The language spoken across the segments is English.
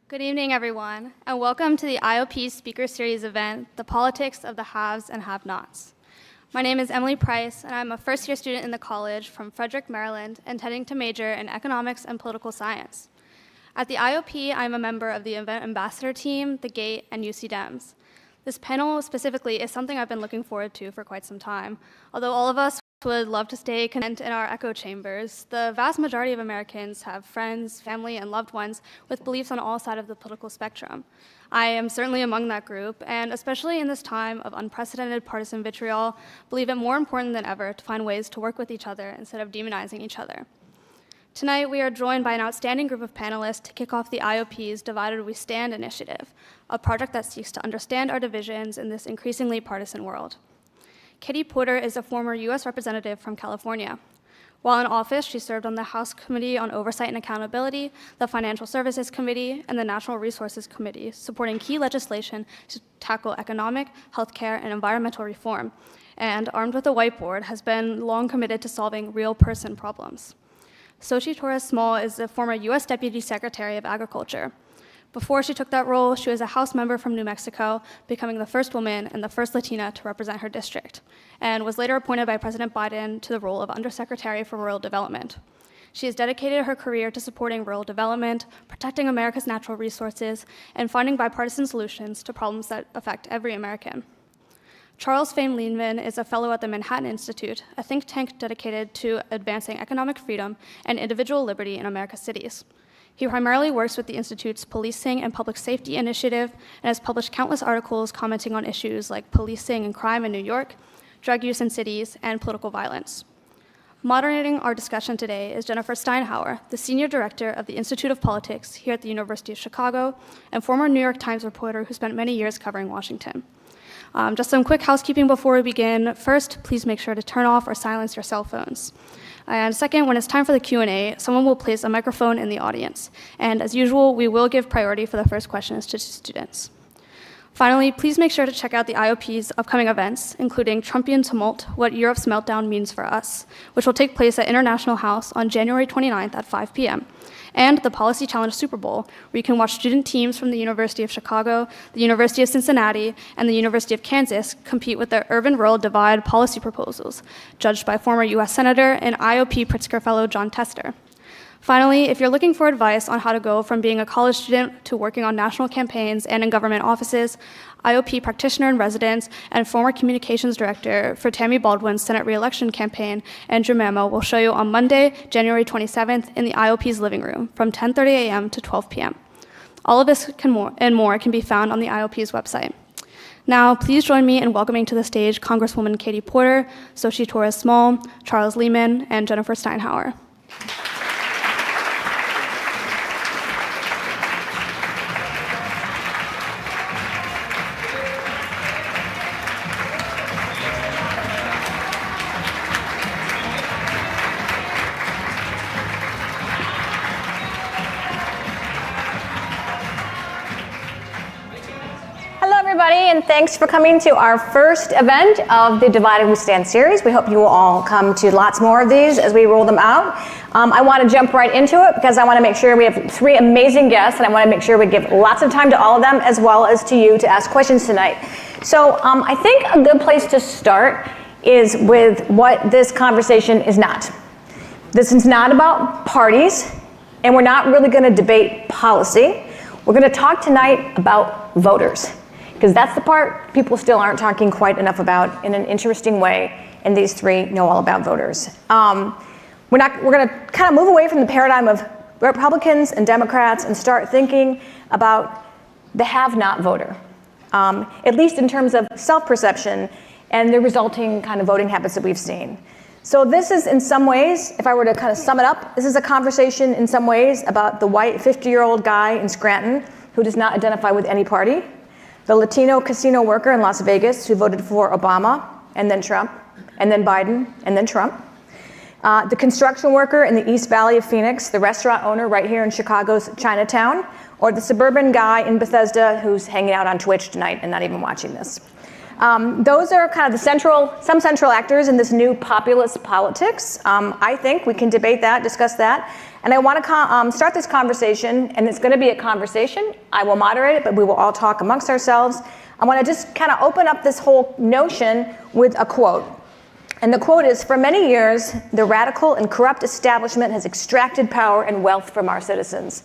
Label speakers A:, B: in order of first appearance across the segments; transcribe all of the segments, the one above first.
A: Good evening, everyone, and welcome to the IOP Speaker Series event, The Politics of the Haves and Have-Nots. My name is Emily Price, and I'm a first-year student in the college from Frederick, Maryland, intending to major in economics and political science. At the IOP, I'm a member of the event ambassador team, the GATE, and UC Dems. This panel specifically is something I've been looking forward to for quite some time. Although all of us would love to stay content in our echo chambers, the vast majority of Americans have friends, family, and loved ones with beliefs on all sides of the political spectrum. I am certainly among that group, and especially in this time of unprecedented partisan vitriol, believe it more important than ever to find ways to work with each other instead of demonizing each other. Tonight, we are joined by an outstanding group of panelists to kick off the IOP's Divided We Stand initiative, a project that seeks to understand our divisions in this increasingly partisan world. Katie Porter is a former U.S. representative from California. While in office, she served on the House Committee on Oversight and Accountability, the Financial Services Committee, and the Natural Resources Committee, supporting key legislation to tackle economic, healthcare, and environmental reform, and, armed with a whiteboard, has been long committed to solving real person problems. Xochitl is a former U.S. Deputy Secretary of Agriculture. Before she took that role, she was a House member from New Mexico, becoming the first woman and the first Latina to represent her district, and was later appointed by President Biden to the role of Undersecretary for Rural Development. She has dedicated her career to supporting rural development, protecting America's natural resources, and finding bipartisan solutions to problems that affect every American. Fain Lehman is a fellow at the Manhattan Institute, a think tank dedicated to advancing economic freedom and individual liberty in America's cities. He primarily works with the Institute's Policing and Public Safety Initiative and has published countless articles commenting on issues like policing and crime in New York, drug use in cities, and political violence. Moderating our discussion today is Jennifer Steinhauer, the Senior Director of the Institute of Politics here at the University of Chicago and former New York Times reporter who spent many years covering Washington. Just some quick housekeeping before we begin. First, please make sure to turn off or silence your cell phones. And second, when it's time for the Q&A, someone will place a microphone in the audience. And as usual, we will give priority for the first questions to students. Finally, please make sure to check out the IOP's upcoming events, including Trumpian Tumult, What Europe's Meltdown Means for Us, which will take place at International House on January 29th at 5 p.m., and the Policy Challenge Super Bowl, where you can watch student teams from the University of Chicago, the University of Cincinnati, and the University of Kansas compete with their urban-rural divide policy proposals, judged by former U.S. Senator and IOP Pritzker Fellow John Tester. Finally, if you're looking for advice on how to go from being a college student to working on national campaigns and in government offices, IOP practitioner in residence and former communications director for Tammy Baldwin's Senate re-election campaign, Andrew Mamo, will show you on Monday, January 27th in the IOP's living room from 10:30 a.m. to 12 p.m. All of this and more can be found on the IOP's website. Now, please join me in welcoming to the stage Congresswoman Katie Porter, Xochitl, Charles Lehman, and Jennifer Steinhauer.
B: And thanks for coming to our first event of the Divided We Stand series. We hope you will all come to lots more of these as we roll them out. I want to jump right into it because I want to make sure we have three amazing guests, and I want to make sure we give lots of time to all of them as well as to you to ask questions tonight. So I think a good place to start is with what this conversation is not. This is not about parties, and we're not really going to debate policy. We're going to talk tonight about voters, because that's the part people still aren't talking quite enough about in an interesting way, and these three know all about voters. We're going to kind of move away from the paradigm of Republicans and Democrats and start thinking about the have-not voter, at least in terms of self-perception and the resulting kind of voting habits that we've seen. So this is, in some ways, if I were to kind of sum it up, this is a conversation in some ways about the white 50-year-old guy in Scranton who does not identify with any party, the Latino casino worker in Las Vegas who voted for Obama, and then Trump, and then Biden, and then Trump. The construction worker in the East Valley of Phoenix, the restaurant owner right here in Chicago's Chinatown, or the suburban guy in Bethesda who's hanging out on Twitch tonight and not even watching this. Those are kind of some central actors in this new populist politics. I think we can debate that, discuss that. And I want to start this conversation, and it's going to be a conversation. I will moderate it, but we will all talk amongst ourselves. I want to just kind of open up this whole notion with a quote. And the quote is, "For many years, the radical and corrupt establishment has extracted power and wealth from our citizens."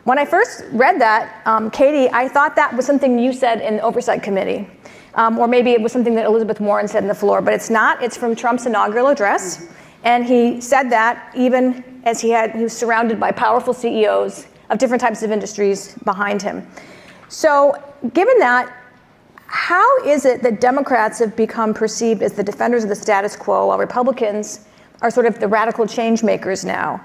B: When I first read that, Katie, I thought that was something you said in the Oversight Committee. Or maybe it was something that Elizabeth Warren said on the floor, but it's not. It's from Trump's inaugural address. And he said that even as he was surrounded by powerful CEOs of different types of industries behind him. So given that, how is it that Democrats have become perceived as the defenders of the status quo while Republicans are sort of the radical change makers now?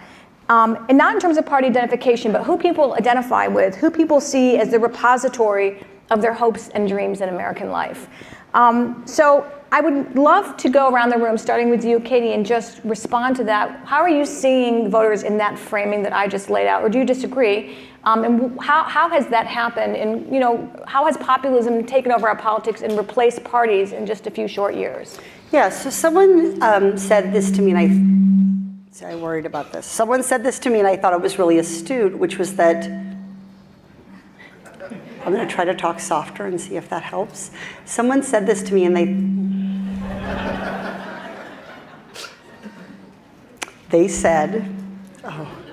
B: And not in terms of party identification, but who people identify with, who people see as the repository of their hopes and dreams in American life. So I would love to go around the room, starting with you, Katie, and just respond to that. How are you seeing voters in that framing that I just laid out, or do you disagree? And how has that happened? And how has populism taken over our politics and replaced parties in just a few short years?
C: Yeah, so someone said this to me, and I worried about this. Someone said this to me, and I thought it was really astute, which was that, I'm going to try to talk softer and see if that helps. Someone said this to me, and they said,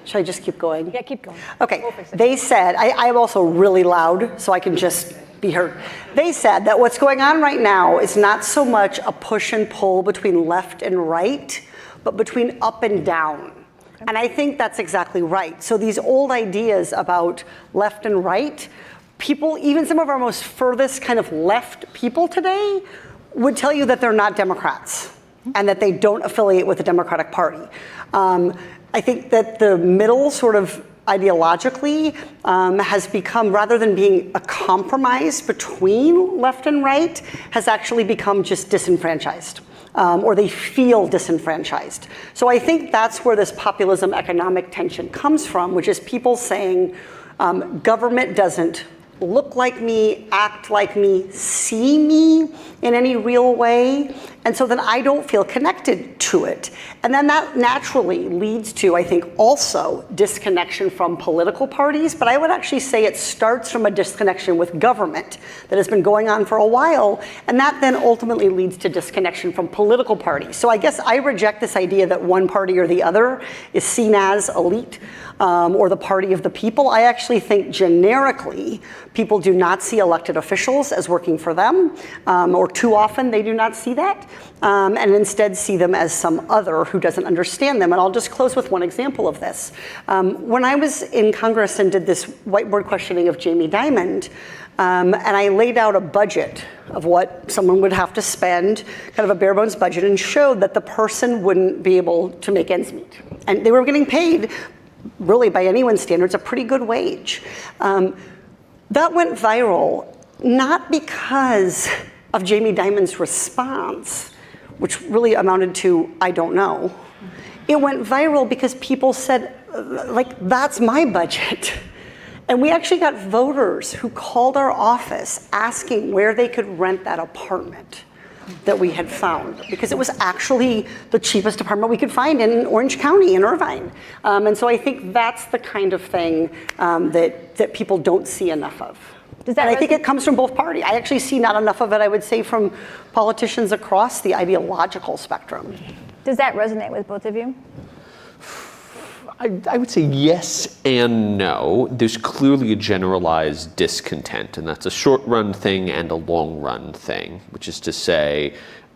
C: should I just keep going?
B: Yeah, keep going.
C: Okay, they said, I'm also really loud, so I can just be heard. They said that what's going on right now is not so much a push and pull between left and right, but between up and down. And I think that's exactly right. So these old ideas about left and right, people, even some of our most furthest kind of left people today, would tell you that they're not Democrats and that they don't affiliate with the Democratic Party. I think that the middle sort of ideologically has become, rather than being a compromise between left and right, has actually become just disenfranchised. Or they feel disenfranchised. So I think that's where this populism economic tension comes from, which is people saying government doesn't look like me, act like me, see me in any real way, and so then I don't feel connected to it. And then that naturally leads to, I think, also disconnection from political parties, but I would actually say it starts from a disconnection with government that has been going on for a while, and that then ultimately leads to disconnection from political parties. So I guess I reject this idea that one party or the other is seen as elite or the party of the people. I actually think generically, people do not see elected officials as working for them, or too often they do not see that, and instead see them as some other who doesn't understand them. And I'll just close with one example of this. When I was in Congress and did this whiteboard questioning of Jamie Dimon, and I laid out a budget of what someone would have to spend, kind of a bare bones budget, and showed that the person wouldn't be able to make ends meet. And they were getting paid, really by anyone's standards, a pretty good wage. That went viral, not because of Jamie Dimon's response, which really amounted to, I don't know. It went viral because people said, that's my budget. And we actually got voters who called our office asking where they could rent that apartment that we had found, because it was actually the cheapest apartment we could find in Orange County, in Irvine. And so I think that's the kind of thing that people don't see enough of. And I think it comes from both parties. I actually see not enough of it, I would say, from politicians across the ideological spectrum.
B: Does that resonate with both of you?
D: I would say yes and no. There's clearly a generalized discontent, and that's a short-run thing and a long-run thing, which is to say,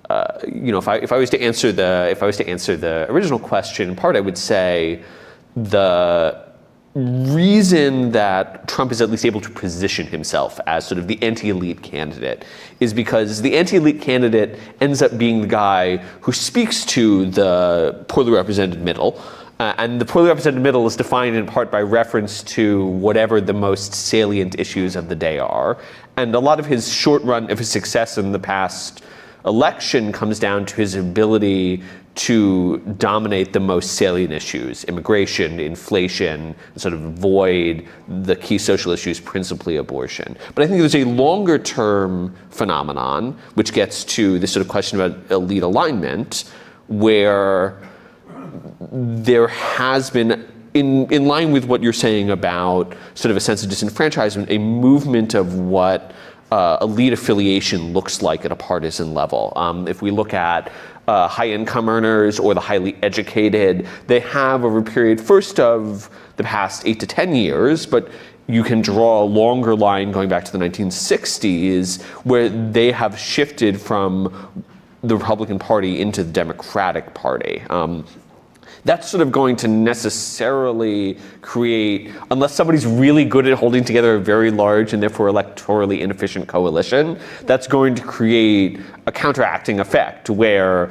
D: if I was to answer the original question, in part I would say the reason that Trump is at least able to position himself as sort of the anti-elite candidate is because the anti-elite candidate ends up being the guy who speaks to the poorly represented middle. And the poorly represented middle is defined in part by reference to whatever the most salient issues of the day are. And a lot of his success in the past election comes down to his ability to dominate the most salient issues, immigration, inflation, and sort of avoid the key social issues, principally abortion. But I think there's a longer term phenomenon, which gets to this sort of question about elite alignment, where there has been, in line with what you're saying about sort of a sense of disenfranchisement, a movement of what elite affiliation looks like at a partisan level. If we look at high-income earners or the highly educated, they have over a period first of the past 8 to 10 years, but you can draw a longer line going back to the 1960s, where they have shifted from the Republican Party into the Democratic Party. That's sort of going to necessarily create, unless somebody's really good at holding together a very large and therefore electorally inefficient coalition, that's going to create a counteracting effect where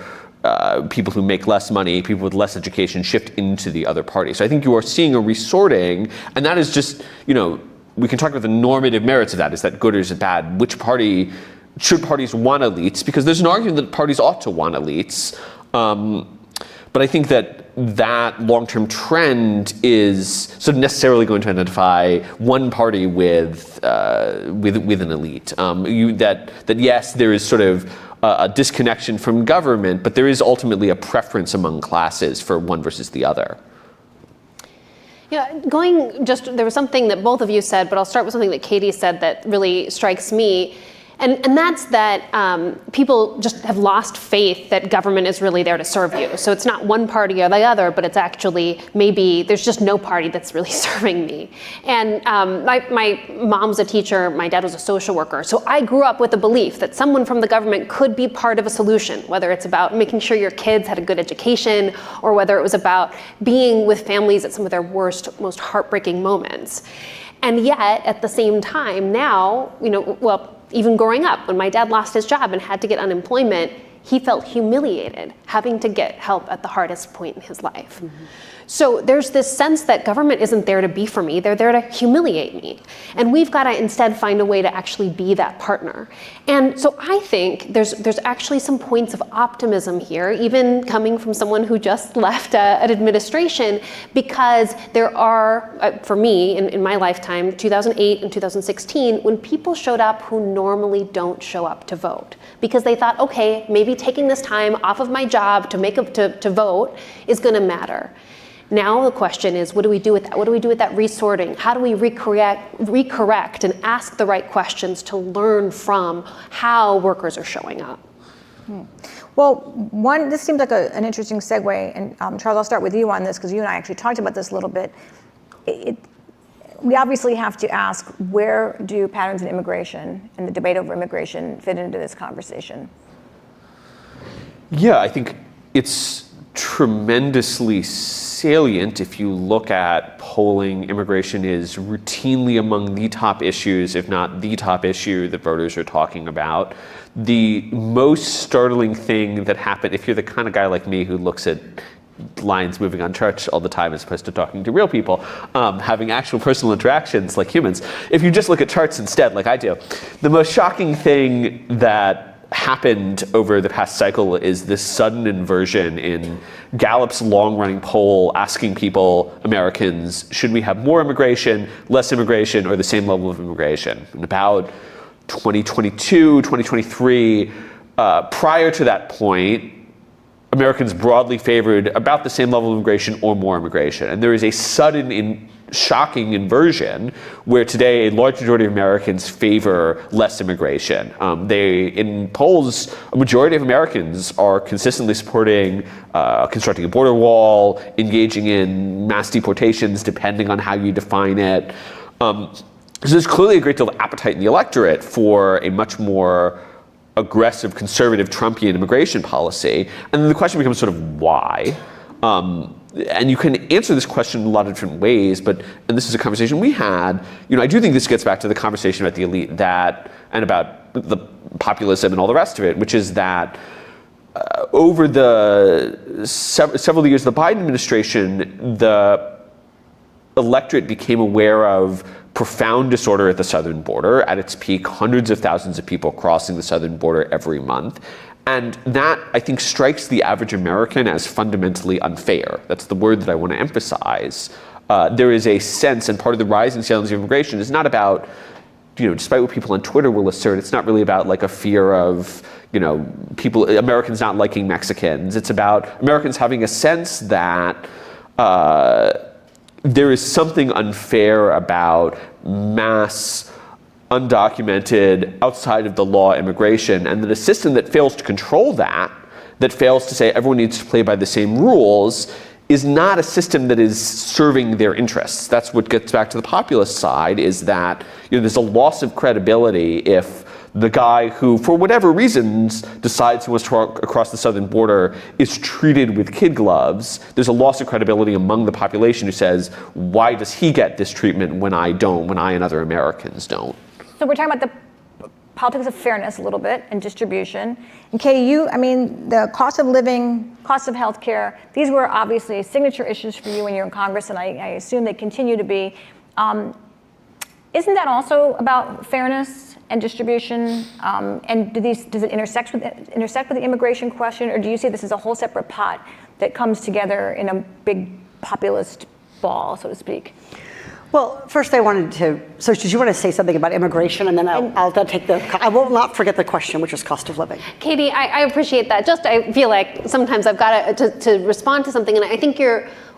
D: people who make less money, people with less education shift into the other party. So I think you are seeing a resorting, and that is just, we can talk about the normative merits of that. Is that good or is it bad? Which party, should parties want elites? Because there's an argument that parties ought to want elites. But I think that long-term trend is sort of necessarily going to identify one party with an elite. That yes, there is sort of a disconnection from government, but there is ultimately a preference among classes for one versus the other.
E: Yeah, there was something that both of you said, but I'll start with something that Katie said that really strikes me. And that's that people just have lost faith that government is really there to serve you. So it's not one party or the other, but it's actually maybe there's just no party that's really serving me. And my mom's a teacher, my dad was a social worker. So I grew up with the belief that someone from the government could be part of a solution, whether it's about making sure your kids had a good education or whether it was about being with families at some of their worst, most heartbreaking moments. And yet, at the same time, now, even growing up, when my dad lost his job and had to get unemployment, he felt humiliated having to get help at the hardest point in his life. Mm-hmm. So there's this sense that government isn't there to be for me, they're there to humiliate me. And we've got to instead find a way to actually be that partner. And so I think there's actually some points of optimism here, even coming from someone who just left an administration, because there are, for me, in my lifetime, 2008 and 2016, when people showed up who normally don't show up to vote, because they thought, okay, maybe taking this time off of my job to vote is gonna matter. Now the question is, what do we do with that? What do we do with that resorting? How do we recorrect and ask the right questions to learn from how workers are showing up?
B: Well, this seems like an interesting segue, and Charles, I'll start with you on this because you and I actually talked about this a little bit. We obviously have to ask, where do patterns of immigration and the debate over immigration fit into this conversation?
D: Yeah, I think it's tremendously salient. If you look at polling, immigration is routinely among the top issues, if not the top issue that voters are talking about. The most startling thing that happened, if you're the kind of guy like me who looks at lines moving on charts all the time as opposed to talking to real people, having actual personal interactions like humans, if you just look at charts instead like I do, the most shocking thing that happened over the past cycle is this sudden inversion in Gallup's long-running poll asking people, Americans, should we have more immigration, less immigration, or the same level of immigration? In about 2022, 2023, prior to that point, Americans broadly favored about the same level of immigration or more immigration. And there is a sudden shocking inversion where today a large majority of Americans favor less immigration. In polls, a majority of Americans are consistently supporting constructing a border wall, engaging in mass deportations, depending on how you define it. So there's clearly a great deal of appetite in the electorate for a much more aggressive, conservative, Trumpian immigration policy. And then the question becomes sort of why? And you can answer this question in a lot of different ways, and this is a conversation we had, I do think this gets back to the conversation about the elite and about the populism and all the rest of it, which is that over the several years of the Biden administration, the electorate became aware of profound disorder at the southern border. At its peak, hundreds of thousands of people crossing the southern border every month. And that, I think, strikes the average American as fundamentally unfair. That's the word that I want to emphasize. There is a sense, and part of the rising salience of immigration is not about, despite what people on Twitter will assert, it's not really about like a fear of, Americans not liking Mexicans. It's about Americans having a sense that there is something unfair about mass, undocumented, outside of the law immigration, and that a system that fails to control that fails to say everyone needs to play by the same rules, is not a system that is serving their interests. That's what gets back to the populist side, is that there's a loss of credibility if the guy who, for whatever reasons, decides he wants to walk across the southern border is treated with kid gloves. There's a loss of credibility among the population who says, why does he get this treatment when I don't, when I and other Americans don't?
B: So we're talking about the politics of fairness a little bit and distribution. And Katie, the cost of living, cost of healthcare, these were obviously signature issues for you when you were in Congress, and I assume they continue to be. Isn't that also about fairness and distribution? And does it intersect with the immigration question, or do you see this as a whole separate pot that comes together in a big populist ball, so to speak?
C: Well, first I wanted to, so did you want to say something about immigration, and then I'll take I will not forget the question, which is cost of living.
E: Katie, I appreciate that. I feel like sometimes I've got to respond to something, and I think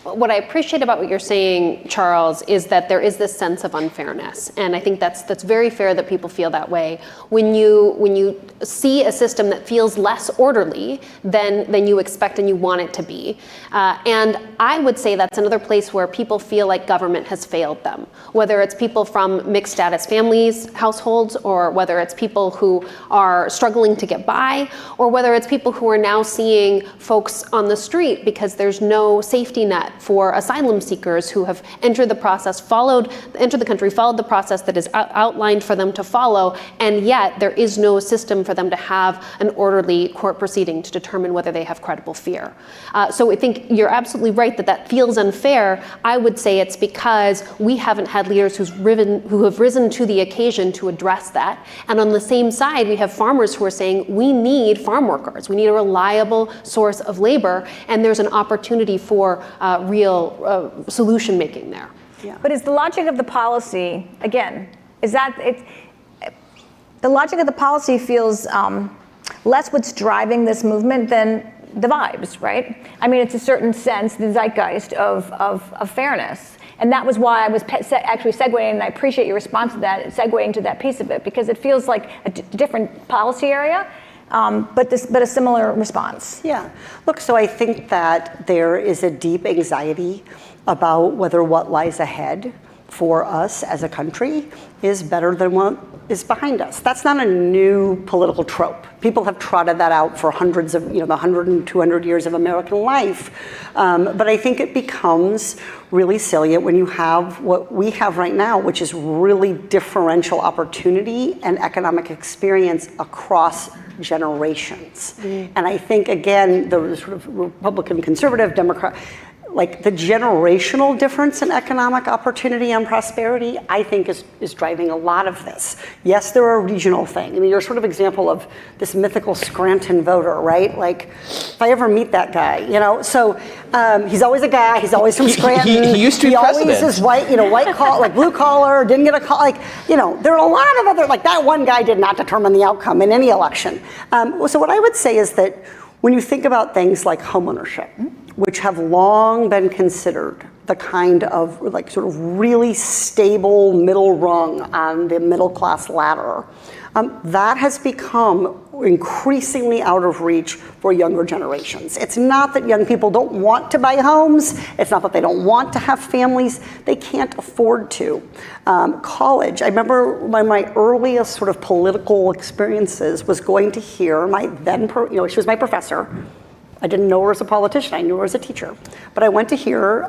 E: what I appreciate about what you're saying, Charles, is that there is this sense of unfairness, and I think that's very fair that people feel that way. When you see a system that feels less orderly than you expect and you want it to be, and I would say that's another place where people feel like government has failed them, whether it's people from mixed status families, households, or whether it's people who are struggling to get by, or whether it's people who are now seeing folks on the street because there's no safety net for asylum seekers who have entered the country, followed the process that is outlined for them to follow, and yet there is no system for them to have an orderly court proceeding to determine whether they have credible fear. So I think you're absolutely right that feels unfair. I would say it's because we haven't had leaders who have risen to the occasion to address that. And on the same side, we have farmers who are saying we need farm workers. We need a reliable source of labor, and there's an opportunity for real solution making there.
B: Yeah. But is the logic of the policy, again, the logic of the policy feels less what's driving this movement than the vibes, right? It's a certain sense, the zeitgeist of fairness. And that was why I was actually segueing, and I appreciate your response to that, segueing to that piece of it, because it feels like a different policy area. But a similar response.
C: Yeah. Look, so I think that there is a deep anxiety about whether what lies ahead for us as a country is better than what is behind us. That's not a new political trope. People have trotted that out for hundreds of, the 100 and 200 years of American life. But I think it becomes really salient when you have what we have right now, which is really differential opportunity and economic experience across generations. And I think, again, the sort of Republican, conservative, Democrat, like the generational difference in economic opportunity and prosperity, I think is driving a lot of this. Yes, there are regional things. You're sort of example of this mythical Scranton voter, right? Like, if I ever meet that guy, so he's always a guy, he's always from Scranton.
D: He used to be president.
C: He always is white collar, like blue collar, didn't get a call, there are a lot of other, like that one guy did not determine the outcome in any election. So what I would say is that when you think about things like homeownership, which have long been considered the kind of sort of really stable middle rung on the middle class ladder, that has become increasingly out of reach for younger generations. It's not that young people don't want to buy homes. It's not that they don't want to have families. They can't afford to. College, I remember one of my earliest sort of political experiences was going to hear my she was my professor. I didn't know her as a politician, I knew her as a teacher. But I went to hear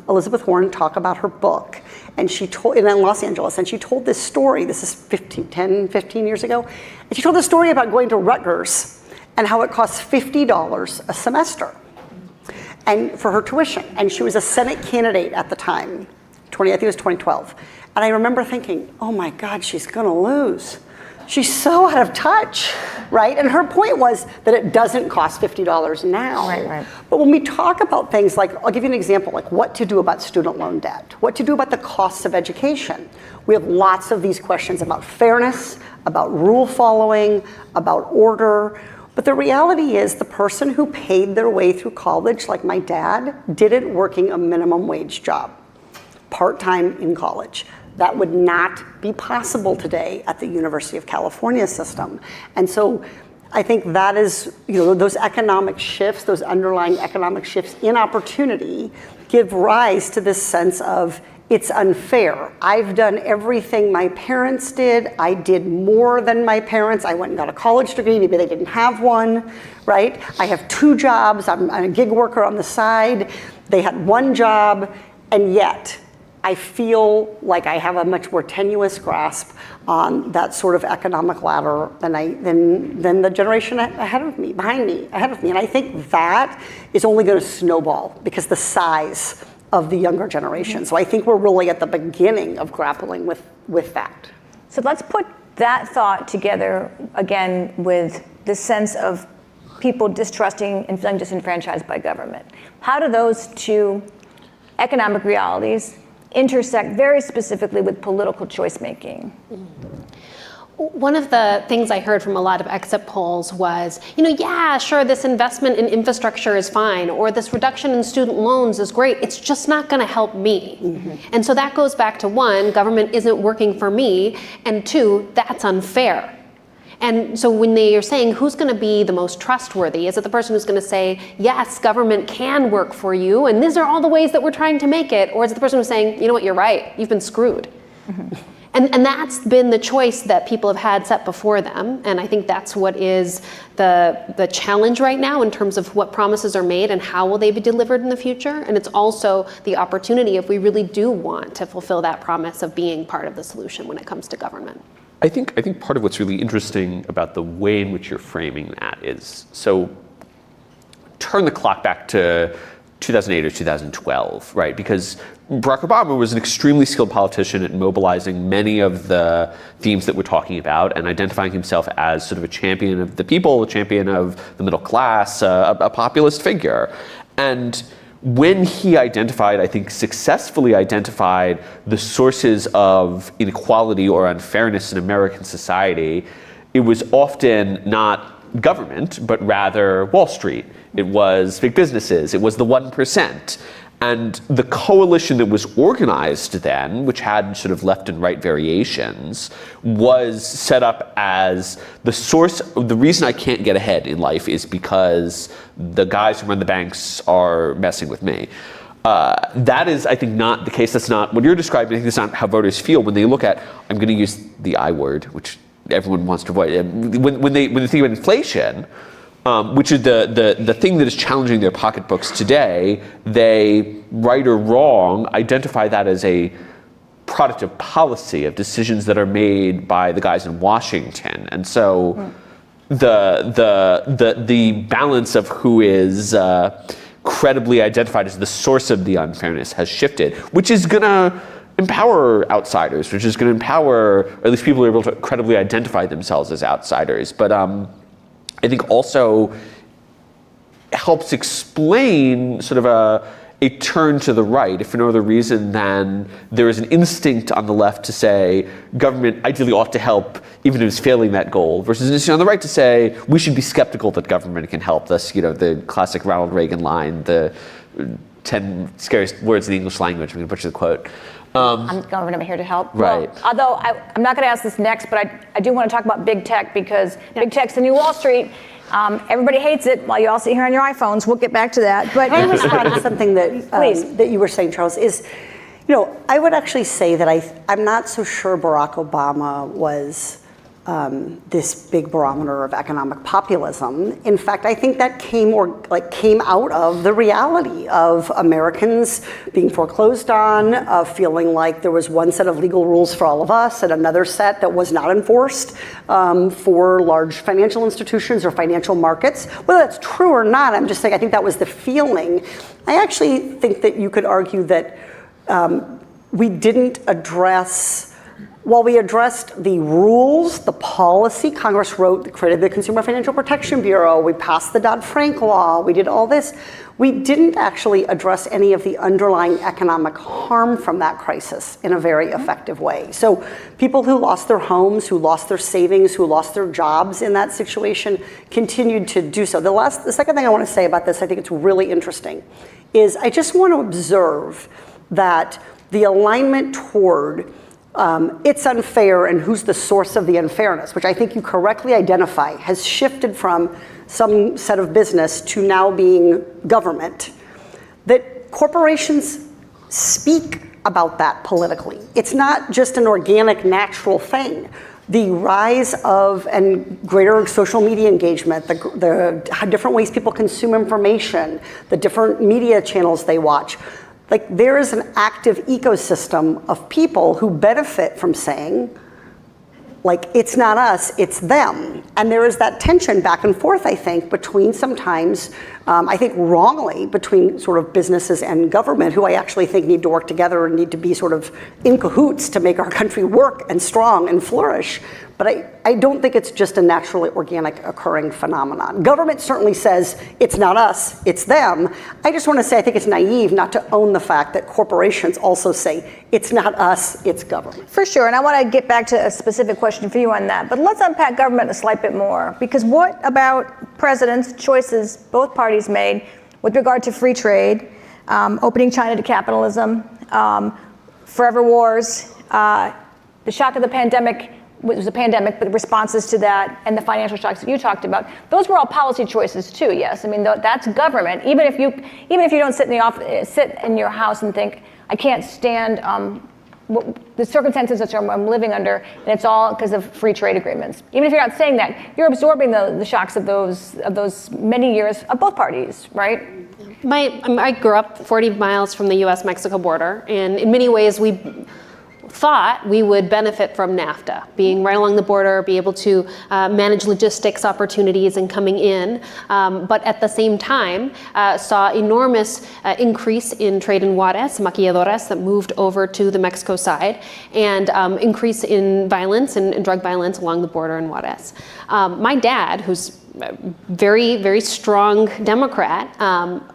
C: Elizabeth Warren talk about her book, and she told, in Los Angeles, and she told this story, this is 15 years ago, and she told this story about going to Rutgers and how it costs $50 a semester and for her tuition. And she was a Senate candidate at the time, I think it was 2012. And I remember thinking, oh my God, she's gonna lose. She's so out of touch, right? And her point was that it doesn't cost $50 now.
B: Right.
C: But when we talk about things like, I'll give you an example, like what to do about student loan debt, what to do about the costs of education. We have lots of these questions about fairness, about rule following, about order. But the reality is the person who paid their way through college, like my dad, did it working a minimum wage job, part-time in college. That would not be possible today at the University of California system. And so I think that is, those economic shifts, those underlying economic shifts in opportunity give rise to this sense of it's unfair. I've done everything my parents did. I did more than my parents. I went and got a college degree. Maybe they didn't have one, right? I have 2 jobs. I'm a gig worker on the side. They had 1 job, and yet I feel like I have a much more tenuous grasp on that sort of economic ladder than the generation behind me. And I think that is only going to snowball because the size of the younger generation. So I think we're really at the beginning of grappling with that.
B: So let's put that thought together again with the sense of people distrusting and feeling disenfranchised by government. How do those 2 economic realities intersect very specifically with political choice making?
E: One of the things I heard from a lot of exit polls was, yeah, sure, this investment in infrastructure is fine, or this reduction in student loans is great. It's just not going to help me. And so that goes back to 1, government isn't working for me, and 2, that's unfair. And so when they are saying who's going to be the most trustworthy, is it the person who's going to say, yes, government can work for you, and these are all the ways that we're trying to make it, or is it the person who's saying, you know what, you're right, you've been screwed. And that's been the choice that people have had set before them, and I think that's what is the challenge right now in terms of what promises are made and how will they be delivered in the future, and it's also the opportunity if we really do want to fulfill that promise of being part of the solution when it comes to government.
D: I think part of what's really interesting about the way in which you're framing that is, so turn the clock back to 2008 or 2012, right? Because Barack Obama was an extremely skilled politician at mobilizing many of the themes that we're talking about and identifying himself as sort of a champion of the people, a champion of the middle class, a populist figure. And when he identified, I think successfully identified, the sources of inequality or unfairness in American society, it was often not government, but rather Wall Street. It was big businesses. It was the 1%. And the coalition that was organized then, which had sort of left and right variations, was set up as the source. The reason I can't get ahead in life is because the guys who run the banks are messing with me. That is, I think, not the case. That's not what you're describing. I think that's not how voters feel when they look at, I'm going to use the I word, which everyone wants to avoid. When they think about inflation, which is the thing that is challenging their pocketbooks today, they, right or wrong, identify that as a product of policy, of decisions that are made by the guys in Washington. And so the balance of who is credibly identified as the source of the unfairness has shifted, which is going to empower outsiders, which is going to empower, or at least people who are able to credibly identify themselves as outsiders. But I think also helps explain sort of a turn to the right, if for no other reason than there is an instinct on the left to say government ideally ought to help even if it's failing that goal, versus an instinct on the right to say we should be skeptical that government can help. Thus, the classic Ronald Reagan line, the 10 scariest words in the English language. I'm going to butcher the quote.
B: I'm government here to help.
D: Right.
B: Well, although I'm not going to ask this next, but I do want to talk about big tech because big tech's the new Wall Street. Everybody hates it while you all sit here on your iPhones. We'll get back to that. But
C: I respond to something that you were saying, Charles, is, I would actually say that I'm not so sure Barack Obama was this big barometer of economic populism. In fact, I think that came out of the reality of Americans being foreclosed on, of feeling like there was one set of legal rules for all of us and another set that was not enforced for large financial institutions or financial markets. Whether that's true or not, I'm just saying I think that was the feeling. I actually think that you could argue that we didn't address while we addressed the rules, the policy, Congress created the Consumer Financial Protection Bureau, we passed the Dodd-Frank law, we did all this, we didn't actually address any of the underlying economic harm from that crisis in a very effective way. So people who lost their homes, who lost their savings, who lost their jobs in that situation continued to do so. The second thing I want to say about this, I think it's really interesting, is I just want to observe that the alignment toward it's unfair and who's the source of the unfairness, which I think you correctly identify, has shifted from some set of business to now being government, that corporations speak about that politically. It's not just an organic, natural thing. The rise of and greater social media engagement, the different ways people consume information, the different media channels they watch, like there is an active ecosystem of people who benefit from saying, like, it's not us, it's them. And there is that tension back and forth, I think, between sometimes, I think wrongly, between sort of businesses and government, who I actually think need to work together and need to be sort of in cahoots to make our country work and strong and flourish. But I don't think it's just a naturally organic occurring phenomenon. Government certainly says it's not us, it's them. I just want to say I think it's naive not to own the fact that corporations also say it's not us, it's government.
B: For sure, and I want to get back to a specific question for you on that. But let's unpack government a slight bit more, because what about presidents' choices both parties made with regard to free trade, opening China to capitalism, forever wars, the shock of the pandemic? It was a pandemic, but the responses to that and the financial shocks that you talked about, those were all policy choices too. Yes, I mean that's government. Even if you don't sit in the office, sit in your house and think, I can't stand the circumstances that I'm living under, and it's all because of free trade agreements. Even if you're not saying that, you're absorbing the shocks of those many years of both parties, right?
E: I grew up 40 miles from the U.S.-Mexico border, and in many ways we thought we would benefit from NAFTA, being right along the border, be able to manage logistics opportunities and coming in, but at the same time saw enormous increase in trade in Juarez, maquiladoras that moved over to the Mexico side, and increase in violence and drug violence along the border in Juarez. My dad, who's a very, very strong Democrat,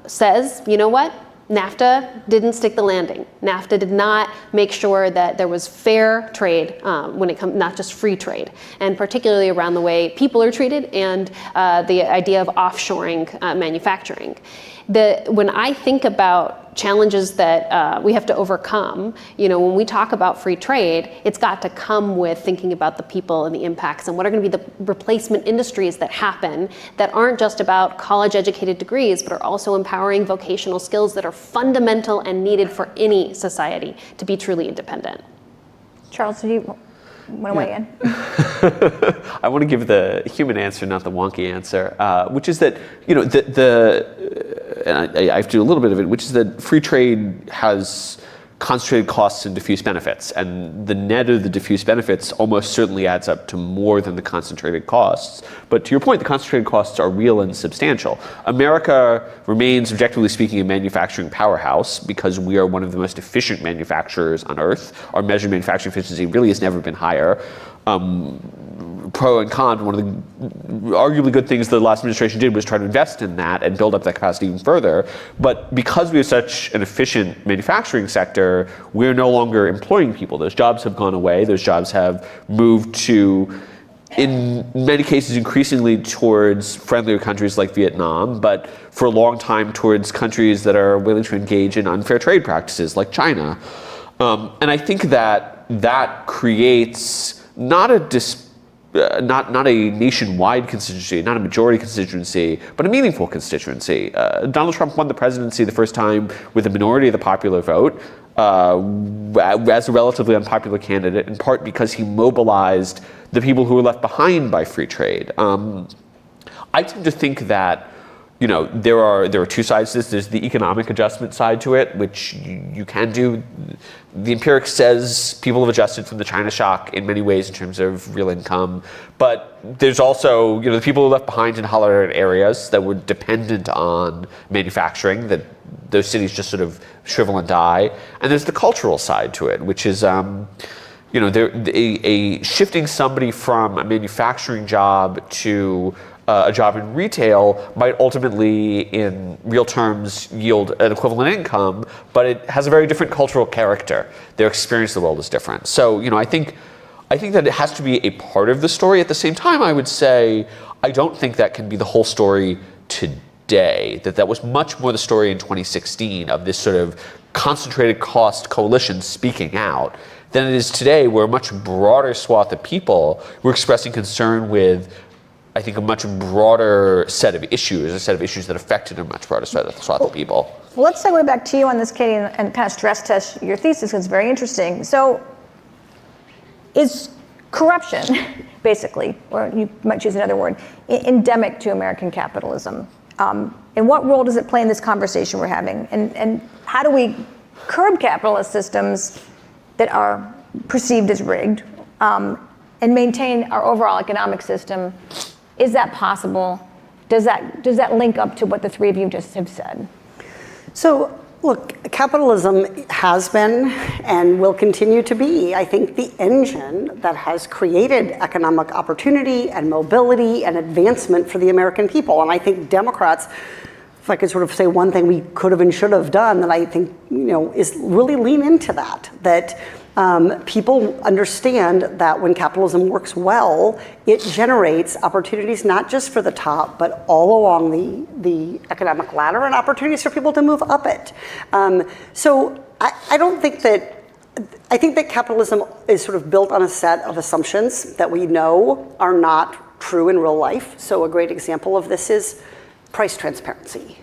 E: says, you know what? NAFTA didn't stick the landing. NAFTA did not make sure that there was fair trade when it comes, not just free trade, and particularly around the way people are treated and the idea of offshoring manufacturing. When I think about challenges that we have to overcome, when we talk about free trade, it's got to come with thinking about the people and the impacts and what are going to be the replacement industries that happen that aren't just about college-educated degrees, but are also empowering vocational skills that are fundamental and needed for any society to be truly independent.
B: Charles, do you want to weigh in?
D: I want to give the human answer, not the wonky answer, which is that, and I have to do a little bit of it, which is that free trade has concentrated costs and diffuse benefits, and the net of the diffuse benefits almost certainly adds up to more than the concentrated costs. But to your point, the concentrated costs are real and substantial. America remains, objectively speaking, a manufacturing powerhouse because we are one of the most efficient manufacturers on earth. Our measured manufacturing efficiency really has never been higher. Pro and con, one of the arguably good things the last administration did was try to invest in that and build up that capacity even further. But because we have such an efficient manufacturing sector, we're no longer employing people. Those jobs have gone away. Those jobs have moved to, in many cases, increasingly towards friendlier countries like Vietnam, but for a long time towards countries that are willing to engage in unfair trade practices like China. And I think that creates not a nationwide constituency, not a majority constituency, but a meaningful constituency. Donald Trump won the presidency the first time with a minority of the popular vote as a relatively unpopular candidate, in part because he mobilized the people who were left behind by free trade. I tend to think that there are two sides to this. There's the economic adjustment side to it, which you can do. The empiric says people have adjusted from the China shock in many ways in terms of real income. But there's also, the people who are left behind in hollow areas that were dependent on manufacturing, that those cities just sort of shrivel and die. And there's the cultural side to it, which is, shifting somebody from a manufacturing job to a job in retail might ultimately, in real terms, yield an equivalent income, but it has a very different cultural character. Their experience of the world is different. So, I think that it has to be a part of the story. At the same time, I would say I don't think that can be the whole story today. That was much more the story in 2016 of this sort of concentrated cost coalition speaking out than it is today, where a much broader swath of people were expressing concern with, I think, a much broader set of issues, a set of issues that affected a much broader swath of people.
B: Well, let's segue back to you on this, Katie, and kind of stress test your thesis, because it's very interesting. So, is corruption, basically, or you might choose another word, endemic to American capitalism? And what role does it play in this conversation we're having? And how do we curb capitalist systems that are perceived as rigged and maintain our overall economic system? Is that possible? Does that link up to what the three of you just have said?
C: So, look, capitalism has been and will continue to be, I think, the engine that has created economic opportunity and mobility and advancement for the American people. And I think Democrats, if I could sort of say one thing we could have and should have done, that I think, is really lean into that people understand that when capitalism works well, it generates opportunities not just for the top, but all along the economic ladder, and opportunities for people to move up it. So I don't think that, I think that capitalism is sort of built on a set of assumptions that we know are not true in real life. So a great example of this is price transparency.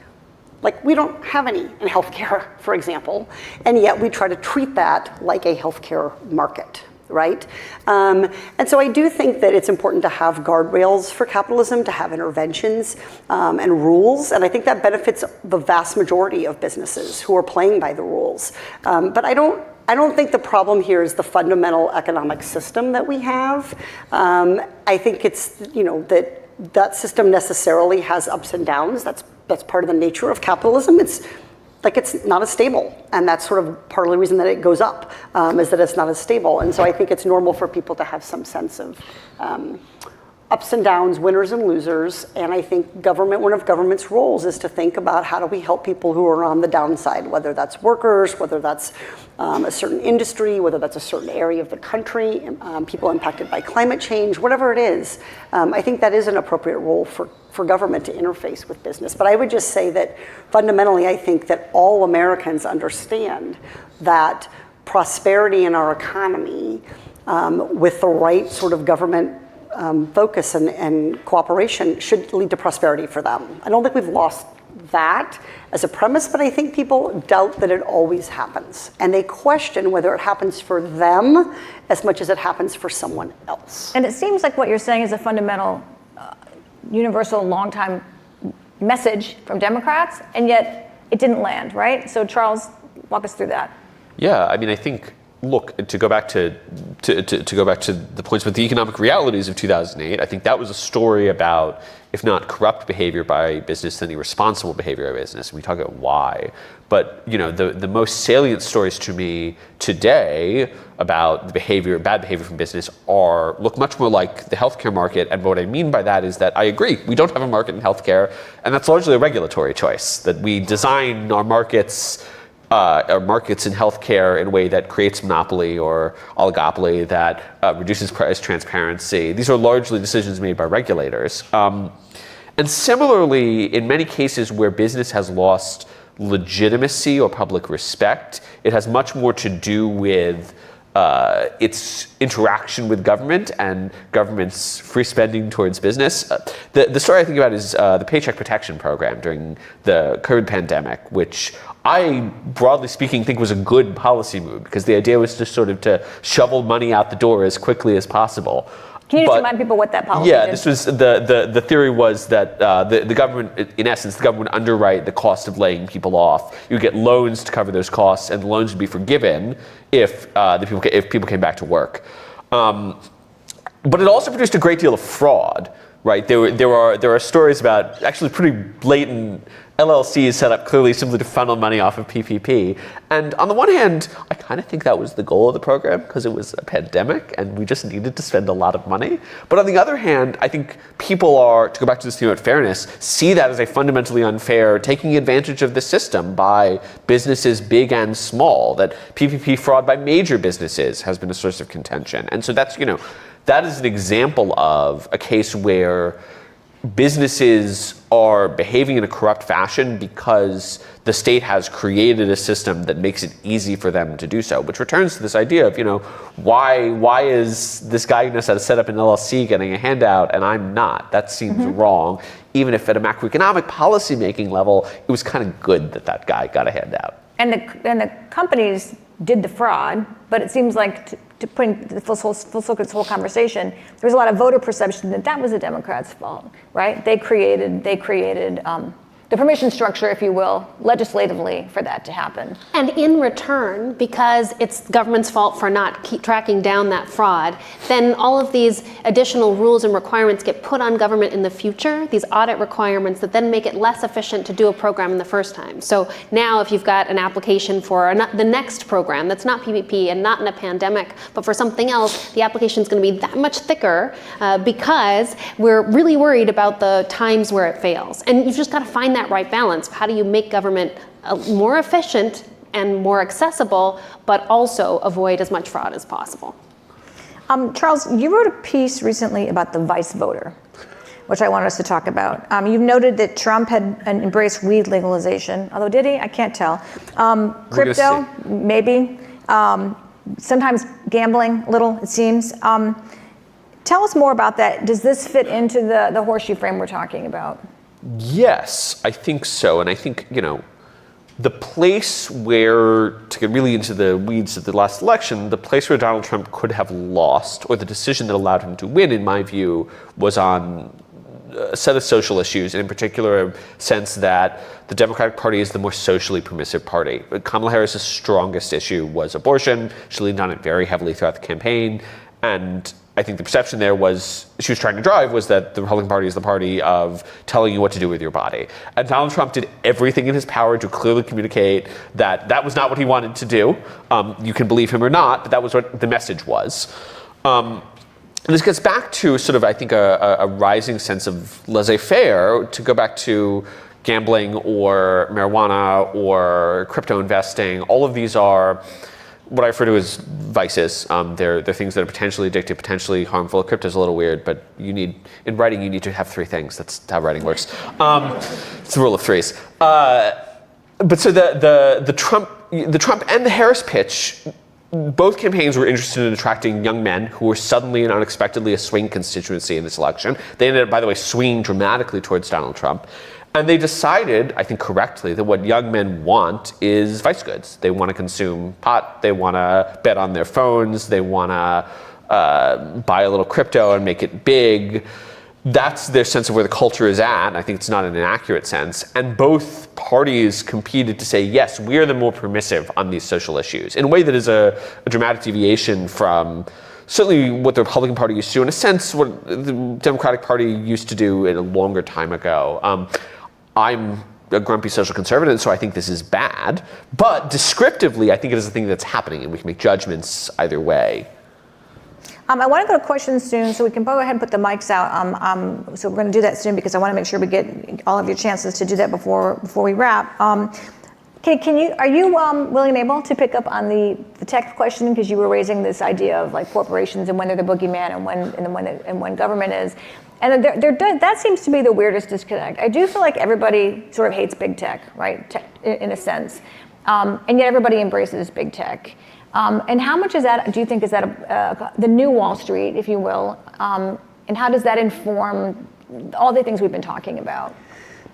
C: Like, we don't have any in healthcare, for example, and yet we try to treat that like a healthcare market, right? And so I do think that it's important to have guardrails for capitalism, to have interventions and rules, and I think that benefits the vast majority of businesses who are playing by the rules. But I don't think the problem here is the fundamental economic system that we have. I think it's, that system necessarily has ups and downs. That's part of the nature of capitalism. It's not as stable, and that's sort of part of the reason that it goes up, is that it's not as stable. And so I think it's normal for people to have some sense of ups and downs, winners and losers. And I think one of government's roles is to think about how do we help people who are on the downside, whether that's workers, whether that's a certain industry, whether that's a certain area of the country, people impacted by climate change, whatever it is. I think that is an appropriate role for government to interface with business. But I would just say that fundamentally, I think that all Americans understand that prosperity in our economy, with the right sort of government focus and cooperation, should lead to prosperity for them. I don't think we've lost that as a premise, but I think people doubt that it always happens. And they question whether it happens for them as much as it happens for someone else.
B: And it seems like what you're saying is a fundamental, universal, long-time message from Democrats, and yet it didn't land, right? So Charles, walk us through that.
D: Yeah, I mean, I think, look, to go back to the points with the economic realities of 2008, I think that was a story about, if not corrupt behavior by business, then irresponsible behavior by business. And we talk about why. But the most salient stories to me today about the bad behavior from business look much more like the healthcare market. And what I mean by that is that I agree, we don't have a market in healthcare, and that's largely a regulatory choice, that we design our markets in healthcare in a way that creates monopoly or oligopoly, that reduces price transparency. These are largely decisions made by regulators. And similarly, in many cases where business has lost legitimacy or public respect, it has much more to do with its interaction with government and government's free spending towards business. The story I think about is the Paycheck Protection Program during the COVID pandemic, which I, broadly speaking, think was a good policy move, because the idea was just sort of to shovel money out the door as quickly as possible.
B: Can you just remind people what that policy is?
D: This was the theory was that the government, in essence, the government would underwrite the cost of laying people off. You would get loans to cover those costs, and the loans would be forgiven if people came back to work. But it also produced a great deal of fraud, right? There are stories about actually pretty blatant LLCs set up clearly simply to funnel money off of PPP. And on the one hand, I kind of think that was the goal of the program because it was a pandemic and we just needed to spend a lot of money. But on the other hand, I think people are, to go back to this theme about fairness, see that as a fundamentally unfair taking advantage of the system by businesses big and small, that PPP fraud by major businesses has been a source of contention. And so that's, that is an example of a case where businesses are behaving in a corrupt fashion because the state has created a system that makes it easy for them to do so, which returns to this idea of, why is this guy who knows how to set up an LLC getting a handout and I'm not? That seems wrong, even if at a macroeconomic policy-making level, it was kind of good that that guy got a handout.
B: And the companies did the fraud, but it seems like to put in the full circle this whole conversation, there was a lot of voter perception that was the Democrats' fault, right? They created the permission structure, if you will, legislatively for that to happen.
E: And in return, because it's government's fault for not tracking down that fraud, then all of these additional rules and requirements get put on government in the future, these audit requirements that then make it less efficient to do a program in the first time. So now if you've got an application for the next program that's not PPP and not in a pandemic, but for something else, the application is going to be that much thicker because we're really worried about the times where it fails. And you've just got to find that right balance. How do you make government more efficient and more accessible, but also avoid as much fraud as possible?
B: Charles, you wrote a piece recently about the vice voter, which I wanted us to talk about. You've noted that Trump had embraced weed legalization, although did he? I can't tell. Crypto, maybe. Sometimes gambling, a little, it seems. Tell us more about that. Does this fit into the horseshoe frame we're talking about?
D: Yes, I think so. And I think, the place where, to get really into the weeds of the last election, the place where Donald Trump could have lost, or the decision that allowed him to win, in my view, was on a set of social issues, and in particular, a sense that the Democratic Party is the more socially permissive party. Kamala Harris's strongest issue was abortion. She leaned on it very heavily throughout the campaign. And I think the perception there she was trying to drive was that the Republican Party is the party of telling you what to do with your body. And Donald Trump did everything in his power to clearly communicate that that was not what he wanted to do. You can believe him or not, but that was what the message was. And this gets back to sort of, I think, a rising sense of laissez-faire, to go back to gambling or marijuana or crypto investing. All of these are what I refer to as vices. They're things that are potentially addictive, potentially harmful. Crypto is a little weird, but in writing, you need to have three things. That's how writing works. It's the rule of threes. But so the Trump and the Harris pitch, both campaigns were interested in attracting young men who were suddenly and unexpectedly a swing constituency in this election. They ended up, by the way, swinging dramatically towards Donald Trump. And they decided, I think correctly, that what young men want is vice goods. They want to consume pot, they want to bet on their phones, they want to buy a little crypto and make it big. That's their sense of where the culture is at. I think it's not in an accurate sense. And both parties competed to say, yes, we are the more permissive on these social issues, in a way that is a dramatic deviation from certainly what the Republican Party used to do, in a sense, what the Democratic Party used to do a longer time ago. I'm a grumpy social conservative, and so I think this is bad. But descriptively, I think it is a thing that's happening, and we can make judgments either way.
B: I want to go to questions soon, so we can go ahead and put the mics out. So we're going to do that soon because I want to make sure we get all of your chances to do that before we wrap. Are you willing and able to pick up on the tech question, because you were raising this idea of like corporations and when they're the boogeyman and when government is, and that seems to be the weirdest disconnect. I do feel like everybody sort of hates big tech, right? In a sense, and yet everybody embraces big tech. And how much is that? Do you think is that the new Wall Street, if you will, and how does that inform all the things we've been talking about?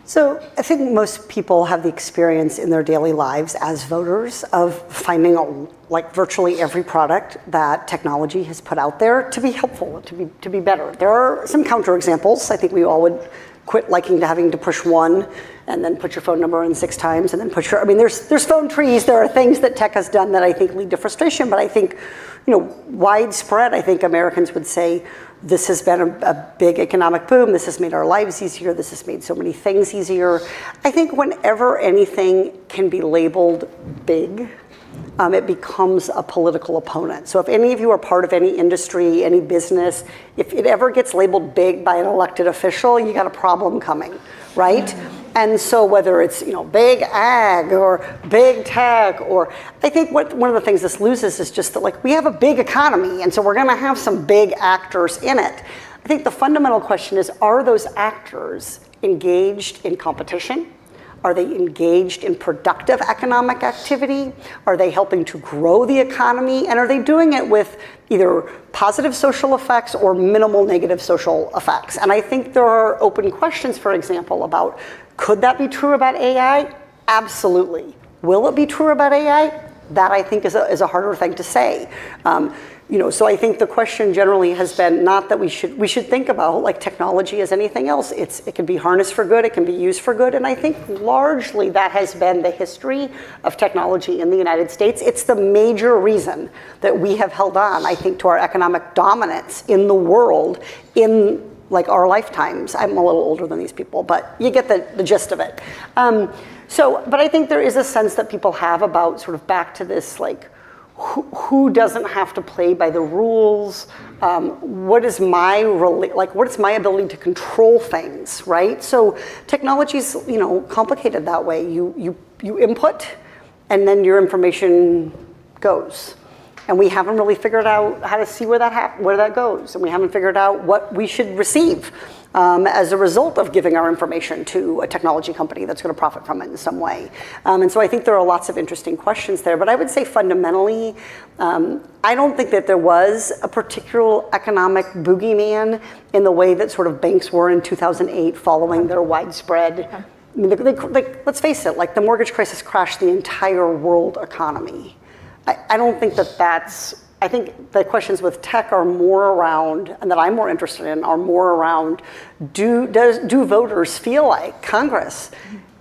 C: So I think most people have the experience in their daily lives as voters of finding like virtually every product that technology has put out there to be helpful, to be better. There are some counterexamples. I think we all would quit liking to having to push one and then put your phone number in 6 times and then there's phone trees. There are things that tech has done that I think lead to frustration, but I think, widespread, I think Americans would say this has been a big economic boom. This has made our lives easier. This has made so many things easier. I think whenever anything can be labeled big, it becomes a political opponent. So if any of you are part of any industry, any business, if it ever gets labeled big by an elected official, you got a problem coming, right? And so whether it's big ag or big tech, or I think one of the things this loses is just that we have a big economy, and so we're going to have some big actors in it. I think the fundamental question is, are those actors engaged in competition? Are they engaged in productive economic activity? Are they helping to grow the economy? And are they doing it with either positive social effects or minimal negative social effects? And I think there are open questions, for example, about could that be true about AI? Absolutely. Will it be true about AI? That I think is a harder thing to say. So I think the question generally has been not that we should think about technology as anything else. It can be harnessed for good, it can be used for good, and I think largely that has been the history of technology in the United States. It's the major reason that we have held on, I think, to our economic dominance in the world in our lifetimes. I'm a little older than these people, but you get the gist of it. But I think there is a sense that people have about sort of back to this who doesn't have to play by the rules? What is my ability to control things, right? So technology's complicated that way. You input, and then your information goes, and we haven't really figured out how to see where that goes, and we haven't figured out what we should receive as a result of giving our information to a technology company that's going to profit from it in some way. And so I think there are lots of interesting questions there. But I would say fundamentally, I don't think that there was a particular economic boogeyman in the way that sort of banks were in 2008 following their widespread. I mean, let's face it, the mortgage crisis crashed the entire world economy. I don't think that's. I think the questions with tech are more around, and that I'm more interested in, are more around, do voters feel like Congress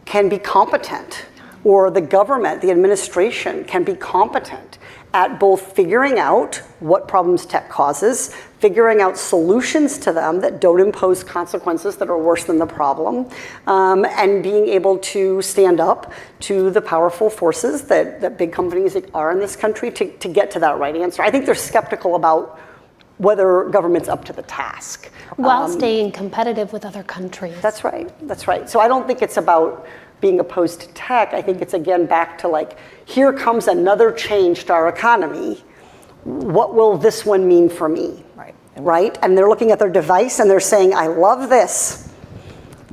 C: can be competent, or the government, the administration can be competent at both figuring out what problems tech causes, figuring out solutions to them that don't impose consequences that are worse than the problem, and being able to stand up to the powerful forces that big companies are in this country to get to that right answer. I think they're skeptical about whether government's up to the task.
E: While staying competitive with other countries.
C: That's right. So I don't think it's about being opposed to tech. I think it's, again, back to here comes another change to our economy. What will this one mean for me? Right? And they're looking at their device and they're saying, I love this.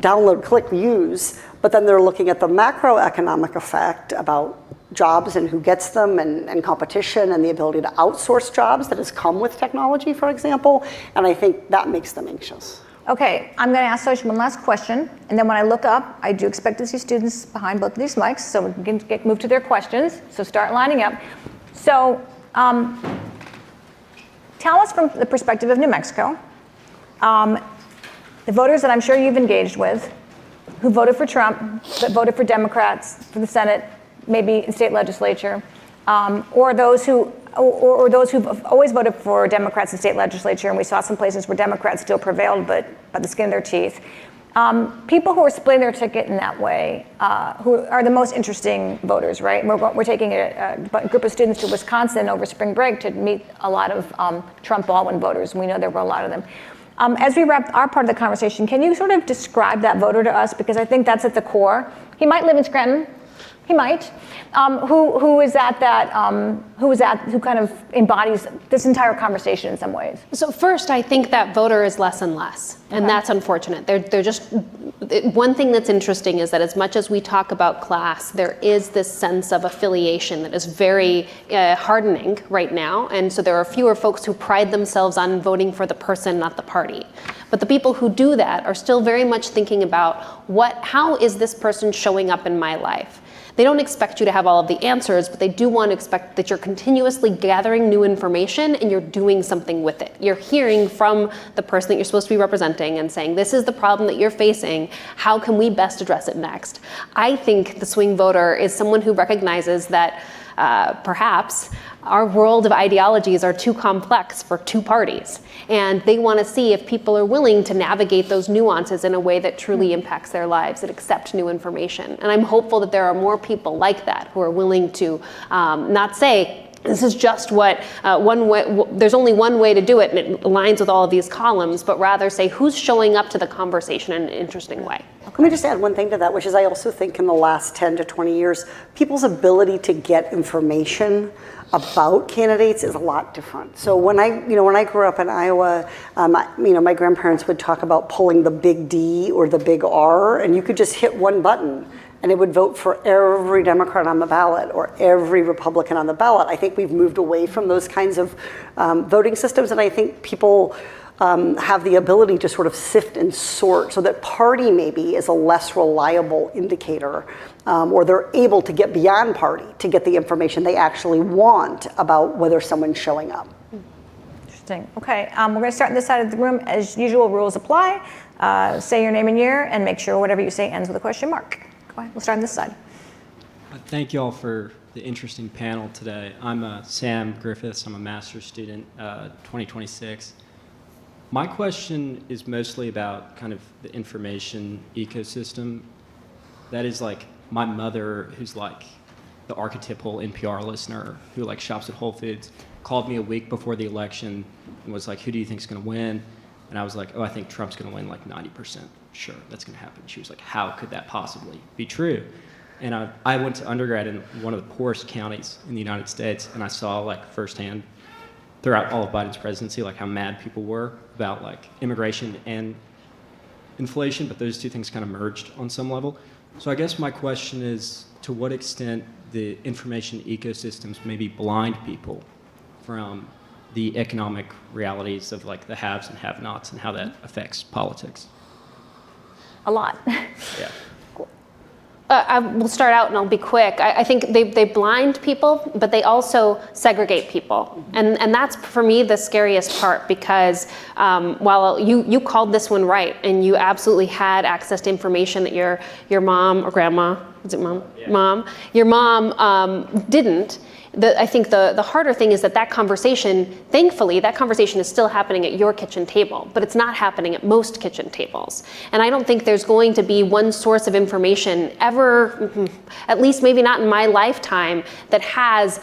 C: Download, click, use. But then they're looking at the macroeconomic effect about jobs and who gets them, and competition, and the ability to outsource jobs that has come with technology, for example. And I think that makes them anxious.
B: Okay, I'm going to ask Xochitl one last question, and then when I look up, I do expect to see students behind both of these mics, so we can move to their questions. So start lining up. So tell us from the perspective of New Mexico, the voters that I'm sure you've engaged with, who voted for Trump, but voted for Democrats for the Senate, maybe in state legislature, or those who've always voted for Democrats in state legislature, and we saw some places where Democrats still prevailed, but by the skin of their teeth. People who are splitting their ticket in that way, who are the most interesting voters, right? We're taking a group of students to Wisconsin over spring break to meet a lot of Trump-Baldwin voters, and we know there were a lot of them. As we wrap our part of the conversation, can you sort of describe that voter to us? Because I think that's at the core. He might live in Scranton. He might. Who kind of embodies this entire conversation in some ways?
E: So first, I think that voter is less and less, and that's unfortunate. They're just, one thing that's interesting is that as much as we talk about class, there is this sense of affiliation that is very hardening right now, and so there are fewer folks who pride themselves on voting for the person, not the party. But the people who do that are still very much thinking about how is this person showing up in my life? They don't expect you to have all of the answers, but they do want to expect that you're continuously gathering new information and you're doing something with it. You're hearing from the person that you're supposed to be representing and saying, this is the problem that you're facing. How can we best address it next? I think the swing voter is someone who recognizes that perhaps our world of ideologies are too complex for two parties. And they want to see if people are willing to navigate those nuances in a way that truly impacts their lives and accept new information. And I'm hopeful that there are more people like that who are willing to not say, this is just what one way, there's only one way to do it and it aligns with all of these columns, but rather say who's showing up to the conversation in an interesting way.
C: Let me just add one thing to that, which is I also think in the last 10 to 20 years, people's ability to get information about candidates is a lot different. So when I grew up in Iowa, my grandparents would talk about pulling the big D or the big R, and you could just hit one button and it would vote for every Democrat on the ballot or every Republican on the ballot. I think we've moved away from those kinds of voting systems, and I think people have the ability to sort of sift and sort so that party maybe is a less reliable indicator, or they're able to get beyond party to get the information they actually want about whether someone's showing up.
B: Interesting. Okay, we're going to start on this side of the room. As usual, rules apply. Say your name and year, and make sure whatever you say ends with a question mark. Go ahead. We'll start on this side.
F: Thank you all for the interesting panel today. I'm Sam Griffiths. I'm a master's student, 2026. My question is mostly about kind of the information ecosystem. That is like my mother, who's like the archetypal NPR listener who like shops at Whole Foods, called me a week before the election and was like, who do you think is going to win? And I was like, oh, I think Trump's going to win like 90%. Sure, that's going to happen. She was like, how could that possibly be true? And I went to undergrad in one of the poorest counties in the United States, and I saw like firsthand throughout all of Biden's presidency, like how mad people were about like immigration and inflation, but those two things kind of merged on some level. So I guess my question is, to what extent the information ecosystems maybe blind people from the economic realities of like the haves and have-nots and how that affects politics?
B: A lot.
F: Yeah.
E: I will start out and I'll be quick. I think they blind people, but they also segregate people. And that's, for me, the scariest part, because while you called this one right, and you absolutely had access to information that your mom or grandma, is it mom? Yeah. Mom. Your mom didn't. I think the harder thing is that conversation, thankfully, that conversation is still happening at your kitchen table, but it's not happening at most kitchen tables. And I don't think there's going to be one source of information ever, at least maybe not in my lifetime, that has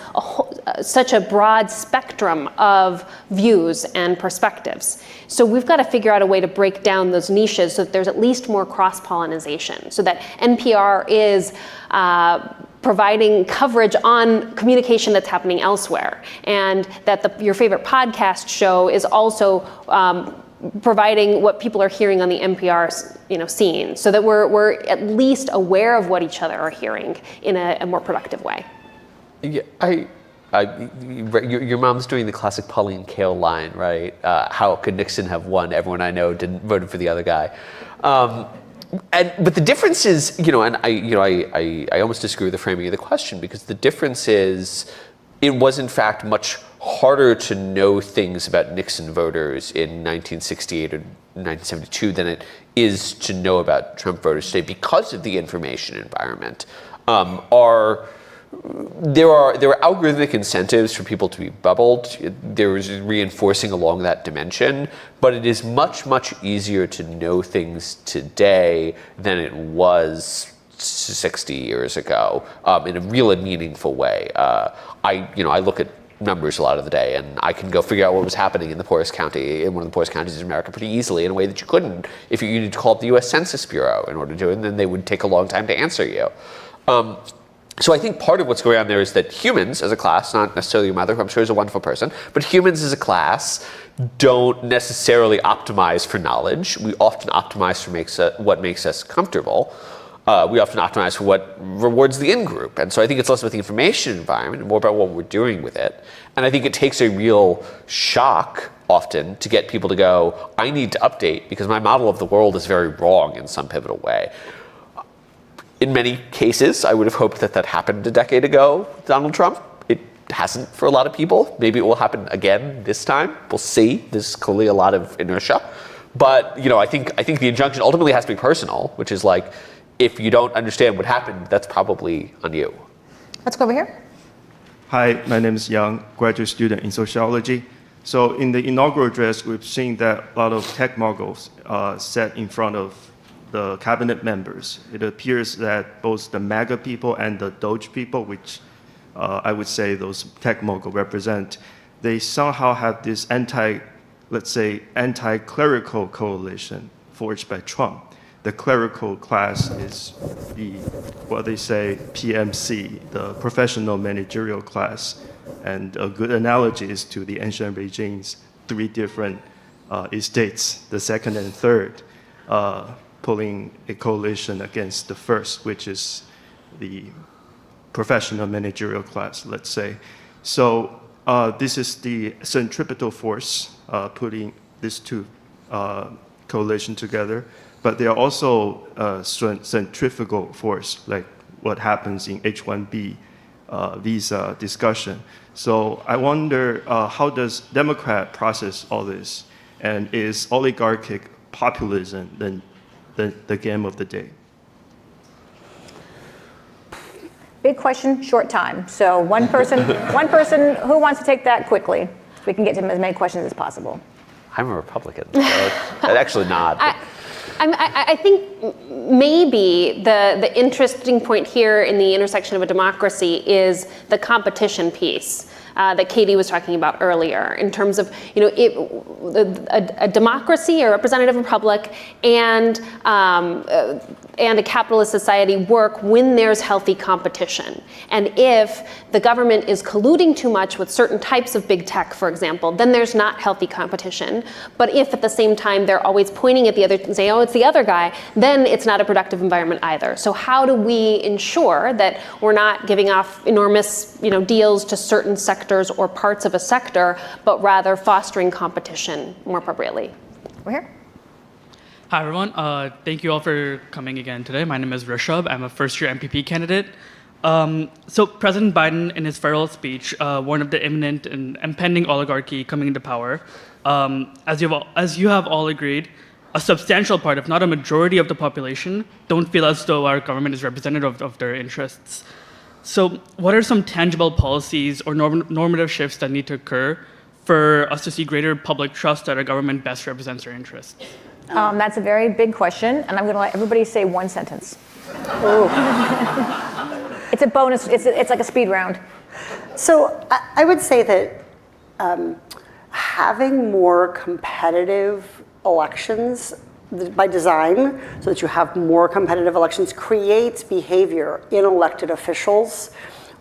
E: such a broad spectrum of views and perspectives. So we've got to figure out a way to break down those niches so that there's at least more cross-pollination, so that NPR is providing coverage on communication that's happening elsewhere, and that your favorite podcast show is also providing what people are hearing on the NPR scene, so that we're at least aware of what each other are hearing in a more productive way.
D: Yeah, your mom's doing the classic Pauline Kael line, right? How could Nixon have won? Everyone I know voted for the other guy. But the difference is, and I almost disagree with the framing of the question, because the difference is, it was in fact much harder to know things about Nixon voters in 1968 or 1972 than it is to know about Trump voters today, because of the information environment. There are algorithmic incentives for people to be bubbled. There is reinforcing along that dimension, but it is much, much easier to know things today than it was 60 years ago, in a real and meaningful way. I look at numbers a lot of the day, and I can go figure out what was happening in the poorest county, in one of the poorest counties in America, pretty easily, in a way that you couldn't if you needed to call up the U.S. Census Bureau in order to do it, and then they would take a long time to answer you. So I think part of what's going on there is that humans as a class, not necessarily your mother, who I'm sure is a wonderful person, but humans as a class don't necessarily optimize for knowledge. We often optimize for what makes us comfortable. We often optimize for what rewards the in-group. And so I think it's less about the information environment and more about what we're doing with it. And I think it takes a real shock often to get people to go, I need to update because my model of the world is very wrong in some pivotal way. In many cases, I would have hoped that happened a decade ago with Donald Trump. It hasn't for a lot of people. Maybe it will happen again this time. We'll see. There's clearly a lot of inertia. But I think the injunction ultimately has to be personal, which is like, if you don't understand what happened, that's probably on you.
B: Let's go over here.
G: Hi, my name is Yang, graduate student in sociology. So in the inaugural address, we've seen that a lot of tech moguls sat in front of the cabinet members. It appears that both the MAGA people and the Doge people, which I would say those tech moguls represent, they somehow have this anti-clerical coalition forged by Trump. The clerical class is what they say, PMC, the professional managerial class. And a good analogy is to the ancient regime's 3 different estates, the second and third, pulling a coalition against the first, which is the professional managerial class, let's say. So this is the centripetal force putting these 2 coalition together. But there are also centrifugal force, like what happens in H-1B visa discussion. So I wonder, how does Democrat process all this? And is oligarchic populism the game of the day?
B: Big question, short time. So one person who wants to take that quickly, so we can get to as many questions as possible.
D: I'm a Republican, so actually not.
E: I think maybe the interesting point here in the intersection of a democracy is the competition piece that Katie was talking about earlier, in terms of a democracy, a representative republic, and a capitalist society work when there's healthy competition. And if the government is colluding too much with certain types of big tech, for example, then there's not healthy competition. But if at the same time they're always pointing at the other and saying, oh, it's the other guy, then it's not a productive environment either. So how do we ensure that we're not giving off enormous deals to certain sectors or parts of a sector, but rather fostering competition more appropriately?
B: We're here.
H: Hi, everyone. Thank you all for coming again today. My name is Rishabh. I'm a first-year MPP candidate. So President Biden, in his farewell speech, warned of the imminent and impending oligarchy coming into power. As you have all agreed, a substantial part, if not a majority of the population, don't feel as though our government is representative of their interests. So what are some tangible policies or normative shifts that need to occur for us to see greater public trust that our government best represents our interests?
B: That's a very big question, and I'm going to let everybody say one sentence. It's a bonus. It's like a speed round.
C: So I would say that having more competitive elections by design, so that you have more competitive elections, creates behavior in elected officials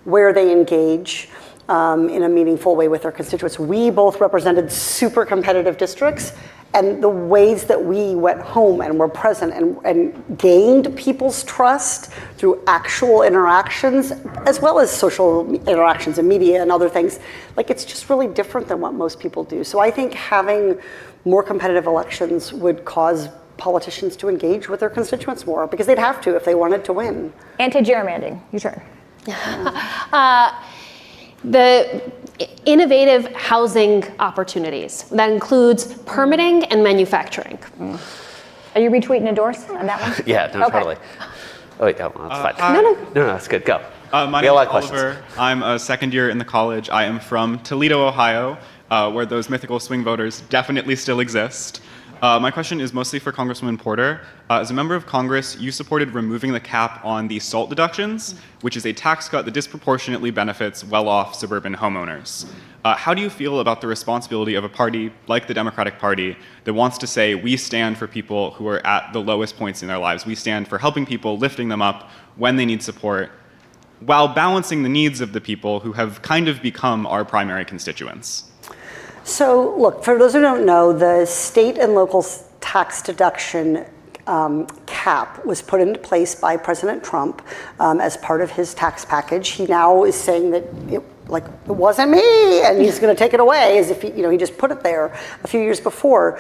C: where they engage in a meaningful way with their constituents. We both represented super competitive districts, and the ways that we went home and were present and gained people's trust through actual interactions, as well as social interactions and media and other things, it's just really different than what most people do. So I think having more competitive elections would cause politicians to engage with their constituents more, because they'd have to if they wanted to win.
B: Anti-gerrymandering, your turn.
E: The innovative housing opportunities. That includes permitting and manufacturing.
B: Are you retweeting Doris on that one?
D: Yeah, no,
B: Okay.
D: totally. Oh, wait, no, that's fine.
E: No.
D: No, that's good. Go.
I: My
D: We have a
I: name
D: lot
I: is
D: of questions.
I: Oliver. I'm a second year in the college. I am from Toledo, Ohio, where those mythical swing voters definitely still exist. My question is mostly for Congresswoman Porter. As a member of Congress, you supported removing the cap on the SALT deductions, which is a tax cut that disproportionately benefits well-off suburban homeowners. How do you feel about the responsibility of a party like the Democratic Party that wants to say, we stand for people who are at the lowest points in their lives, we stand for helping people, lifting them up when they need support, while balancing the needs of the people who have kind of become our primary constituents?
C: So look, for those who don't know, the state and local tax deduction cap was put into place by President Trump as part of his tax package. He now is saying that it wasn't me, and he's going to take it away, as if he just put it there a few years before.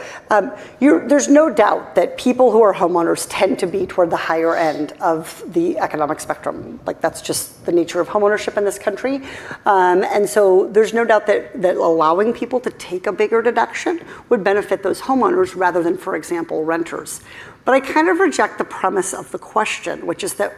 C: There's no doubt that people who are homeowners tend to be toward the higher end of the economic spectrum. That's just the nature of homeownership in this country, and so there's no doubt that allowing people to take a bigger deduction would benefit those homeowners rather than, for example, renters. But I kind of reject the premise of the question, which is that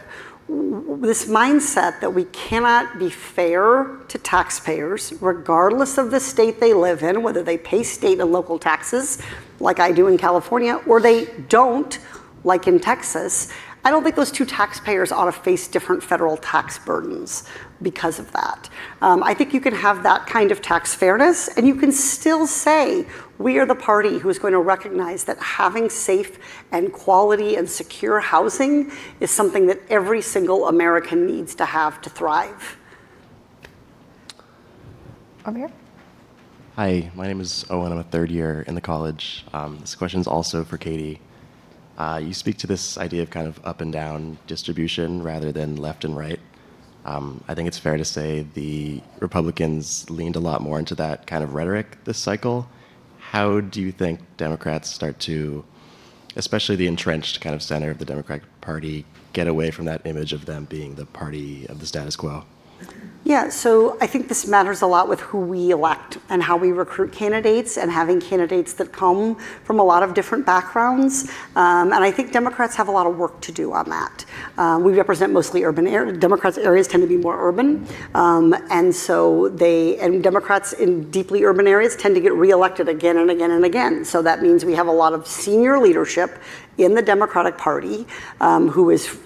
C: this mindset that we cannot be fair to taxpayers, regardless of the state they live in, whether they pay state and local taxes, like I do in California, or they don't, like in Texas. I don't think those two taxpayers ought to face different federal tax burdens because of that. I think you can have that kind of tax fairness, and you can still say, we are the party who is going to recognize that having safe and quality and secure housing is something that every single American needs to have to thrive.
B: Over here.
J: Hi, my name is Owen. I'm a third year in the college. This question is also for Katie. You speak to this idea of kind of up and down distribution rather than left and right. I think it's fair to say the Republicans leaned a lot more into that kind of rhetoric this cycle. How do you think Democrats start to, especially the entrenched kind of center of the Democratic Party, get away from that image of them being the party of the status quo?
C: Yeah, so I think this matters a lot with who we elect and how we recruit candidates, and having candidates that come from a lot of different backgrounds. And I think Democrats have a lot of work to do on that. We represent mostly urban areas. Democrats' areas tend to be more urban. And Democrats in deeply urban areas tend to get reelected again and again and again. So that means we have a lot of senior leadership in the Democratic Party, who is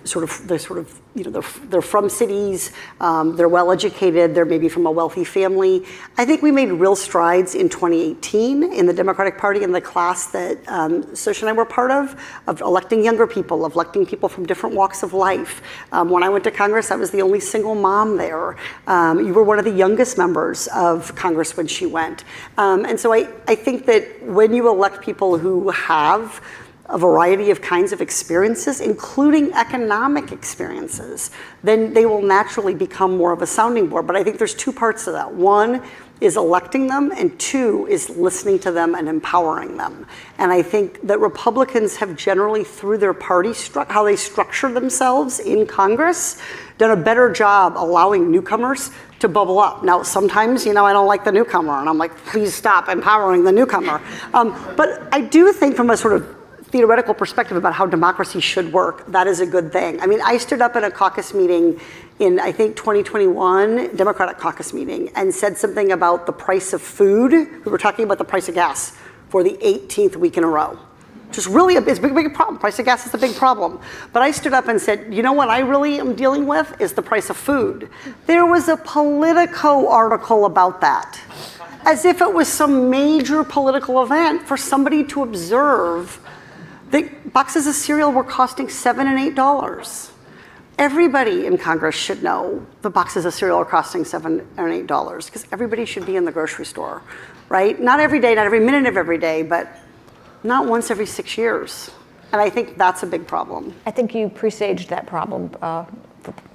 C: they're from cities, they're well educated, they're maybe from a wealthy family. I think we made real strides in 2018 in the Democratic Party in the class that Xochitl and I were part of electing younger people, of electing people from different walks of life. When I went to Congress, I was the only single mom there. You were one of the youngest members of Congress when she went. And so I think that when you elect people who have a variety of kinds of experiences, including economic experiences, then they will naturally become more of a sounding board. But I think there's two parts to that. One is electing them, and two is listening to them and empowering them. And I think that Republicans have generally, through their party, how they structure themselves in Congress, done a better job allowing newcomers to bubble up. Now, sometimes, I don't like the newcomer, and I'm like, please stop empowering the newcomer. But I do think from a sort of theoretical perspective about how democracy should work, that is a good thing. I mean, I stood up in a caucus meeting in, I think, 2021, Democratic caucus meeting, and said something about the price of food. We were talking about the price of gas for the 18th week in a row. Just really, it's a big problem. Price of gas is a big problem. But I stood up and said, you know what I really am dealing with is the price of food. There was a Politico article about that, as if it was some major political event for somebody to observe. The boxes of cereal were costing $7 and $8. Everybody in Congress should know the boxes of cereal are costing $7 and $8, because everybody should be in the grocery store, right? Not every day, not every minute of every day, but not once every 6 years. And I think that's a big problem.
B: I think you presaged that problem.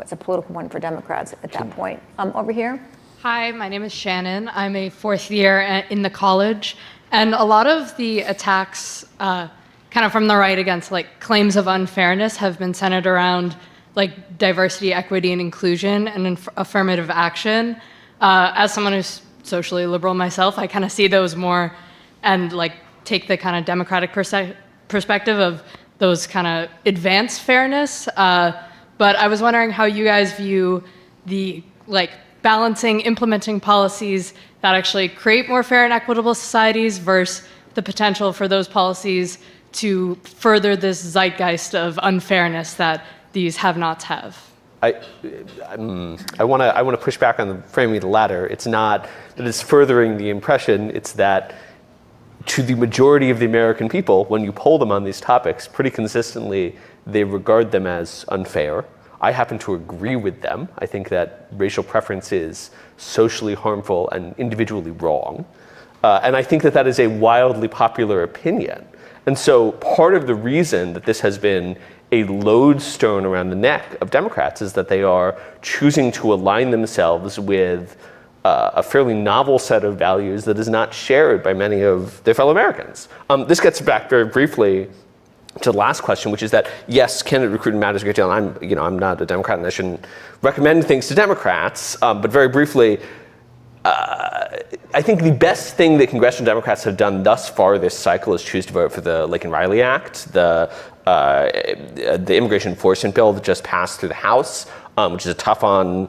B: It's a political one for Democrats at that point. Over here.
K: Hi, my name is Shannon. I'm a fourth year in the college, and a lot of the attacks kind of from the right against claims of unfairness have been centered around diversity, equity, and inclusion and affirmative action. As someone who's socially liberal myself, I kind of see those more and take the kind of democratic perspective of those kind of advanced fairness. But I was wondering how you guys view the balancing, implementing policies that actually create more fair and equitable societies versus the potential for those policies to further this zeitgeist of unfairness that these have-nots have.
D: I want to push back on the framing of the latter. It's not that it's furthering the impression, it's that to the majority of the American people, when you poll them on these topics, pretty consistently, they regard them as unfair. I happen to agree with them. I think that racial preference is socially harmful and individually wrong. And I think that that is a wildly popular opinion. And so part of the reason that this has been a lodestone around the neck of Democrats is that they are choosing to align themselves with a fairly novel set of values that is not shared by many of their fellow Americans. This gets back very briefly to the last question, which is that yes, candidate recruiting matters a great deal. And I'm not a Democrat, and I shouldn't recommend things to Democrats. But very briefly, I think the best thing that congressional Democrats have done thus far this cycle is choose to vote for the Lincoln-Riley Act, the immigration enforcement bill that just passed through the House, which is a tough on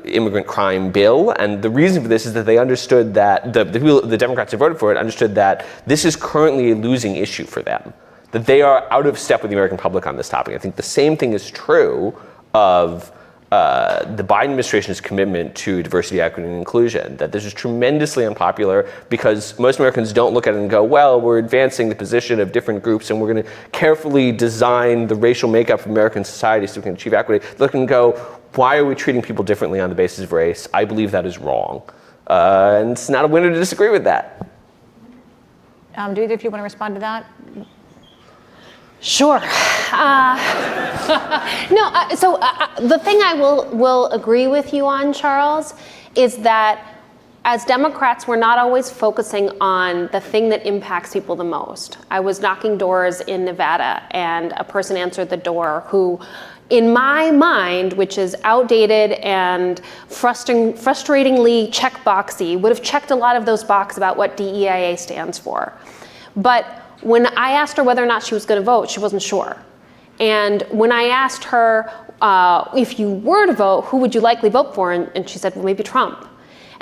D: immigrant crime bill. And the reason for this is that they understood that the Democrats who voted for it understood that this is currently a losing issue for them, that they are out of step with the American public on this topic. I think the same thing is true of the Biden administration's commitment to diversity, equity, and inclusion, that this is tremendously unpopular because most Americans don't look at it and go, well, we're advancing the position of different groups and we're going to carefully design the racial makeup of American society so we can achieve equity. Look and go, why are we treating people differently on the basis of race? I believe that is wrong. And it's not a winner to disagree with that.
B: Do either of you want to respond to that?
E: Sure. The thing I will agree with you on, Charles, is that as Democrats, we're not always focusing on the thing that impacts people the most. I was knocking doors in Nevada, and a person answered the door who, in my mind, which is outdated and frustratingly checkboxy, would have checked a lot of those boxes about what DEIA stands for. But when I asked her whether or not she was going to vote, she wasn't sure. And when I asked her, if you were to vote, who would you likely vote for? And she said, well, maybe Trump.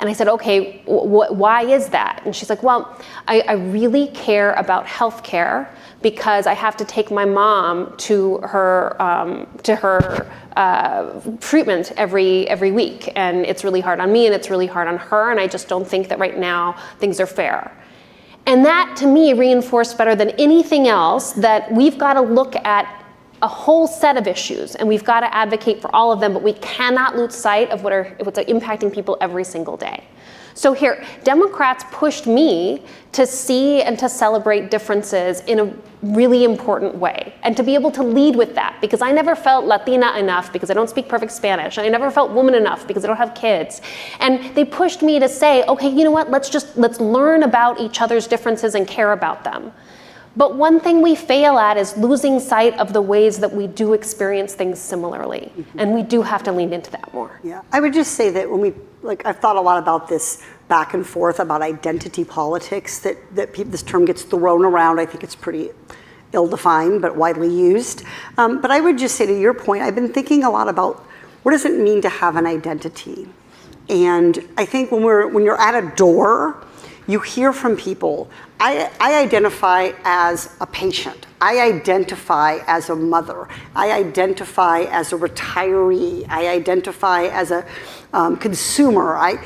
E: And I said, okay, why is that? And she's like, well, I really care about health care because I have to take my mom to her treatment every week. And it's really hard on me and it's really hard on her. And I just don't think that right now things are fair. And that, to me, reinforced better than anything else that we've got to look at a whole set of issues, and we've got to advocate for all of them, but we cannot lose sight of what's impacting people every single day. So here, Democrats pushed me to see and to celebrate differences in a really important way, and to be able to lead with that, because I never felt Latina enough because I don't speak perfect Spanish, and I never felt woman enough because I don't have kids. And they pushed me to say, okay, you know what, let's learn about each other's differences and care about them. But one thing we fail at is losing sight of the ways that we do experience things similarly. Mm-hmm. And we do have to lean into that more.
C: Yeah, I would just say that I've thought a lot about this back and forth about identity politics, that this term gets thrown around. I think it's pretty ill-defined, but widely used. But I would just say, to your point, I've been thinking a lot about what does it mean to have an identity? And I think when you're at a door, you hear from people. I identify as a patient. I identify as a mother. I identify as a retiree. I identify as a consumer.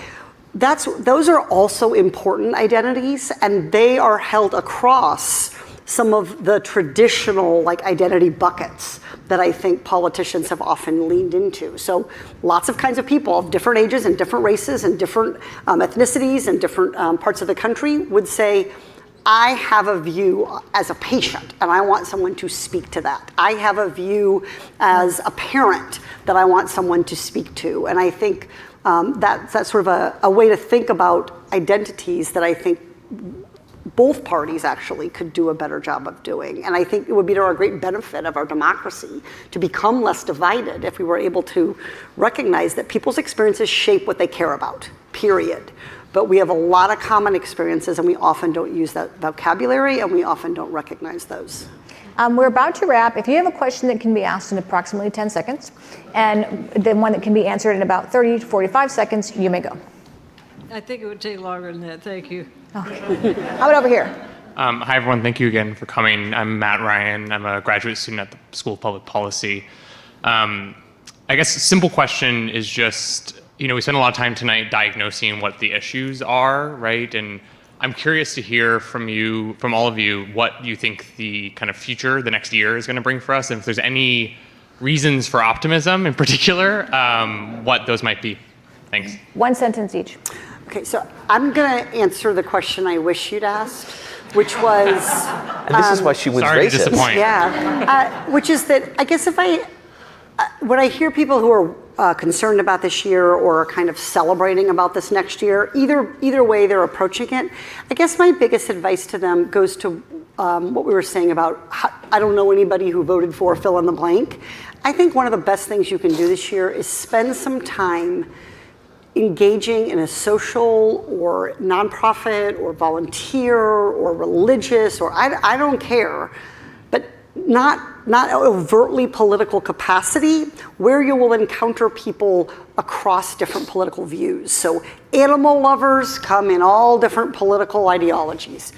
C: Those are also important identities, and they are held across some of the traditional identity buckets that I think politicians have often leaned into. So lots of kinds of people of different ages and different races and different ethnicities and different parts of the country would say, I have a view as a patient and I want someone to speak to that. I have a view as a parent that I want someone to speak to. And I think that's sort of a way to think about identities that I think both parties actually could do a better job of doing. And I think it would be to our great benefit of our democracy to become less divided if we were able to recognize that people's experiences shape what they care about, period. But we have a lot of common experiences and we often don't use that vocabulary and we often don't recognize those.
B: We're about to wrap. If you have a question that can be asked in approximately 10 seconds and then one that can be answered in about 30 to 45 seconds, you may go.
L: I think it would take longer than that. Thank you.
B: Okay. How about over here?
M: Hi, everyone. Thank you again for coming. I'm Matt Ryan. I'm a graduate student at the School of Public Policy. I guess a simple question is just, we spent a lot of time tonight diagnosing what the issues are, right? And I'm curious to hear from you, from all of you, what you think the kind of future, the next year is going to bring for us, and if there's any reasons for optimism in particular, what those might be. Thanks.
B: One sentence each.
C: Okay, so I'm going to answer the question I wish you'd asked, which was...
D: And this is why she was
M: sorry
D: racist.
M: To disappoint.
C: Yeah, which is that I guess when I hear people who are concerned about this year or are kind of celebrating about this next year, either way they're approaching it, I guess my biggest advice to them goes to what we were saying about, I don't know anybody who voted for fill in the blank. I think one of the best things you can do this year is spend some time engaging in a social or nonprofit or volunteer or religious or I don't care, but not overtly political capacity, where you will encounter people across different political views. So animal lovers come in all different political ideologies.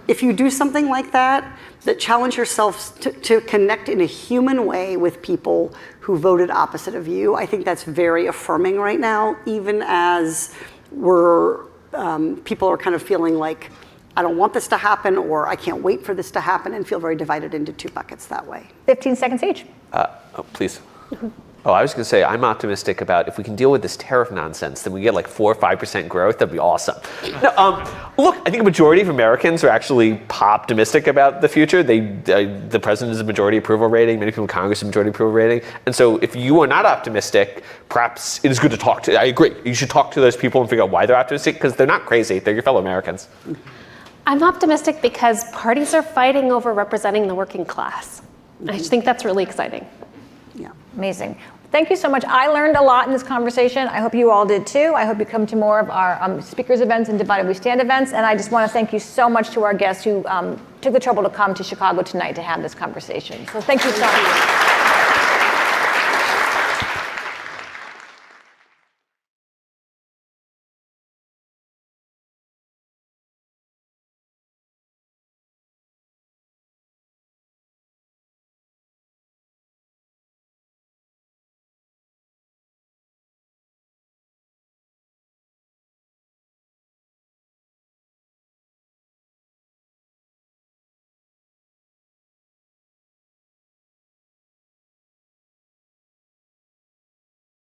C: If you do something like that challenge yourself to connect in a human way with people who voted opposite of you, I think that's very affirming right now, even as people are kind of feeling like, I don't want this to happen, or I can't wait for this to happen, and feel very divided into two buckets that way.
B: 15 seconds each.
D: Please. Oh, I was going to say, I'm optimistic about if we can deal with this tariff nonsense, then we get like 4 or 5% growth. That'd be awesome. No, look, I think a majority of Americans are actually optimistic about the future. The president is a majority approval rating. Many people in Congress have a majority approval rating. And so if you are not optimistic, perhaps it is good to talk to. I agree. You should talk to those people and figure out why they're optimistic, because they're not crazy. They're your fellow Americans.
E: I'm optimistic because parties are fighting over representing the working class. I just think that's really exciting.
C: Yeah.
B: Amazing. Thank you so much. I learned a lot in this conversation. I hope you all did too. I hope you come to more of our speakers events and Divided We Stand events. And I just want to thank you so much to our guests who took the trouble to come to Chicago tonight to have this conversation. So thank you so much.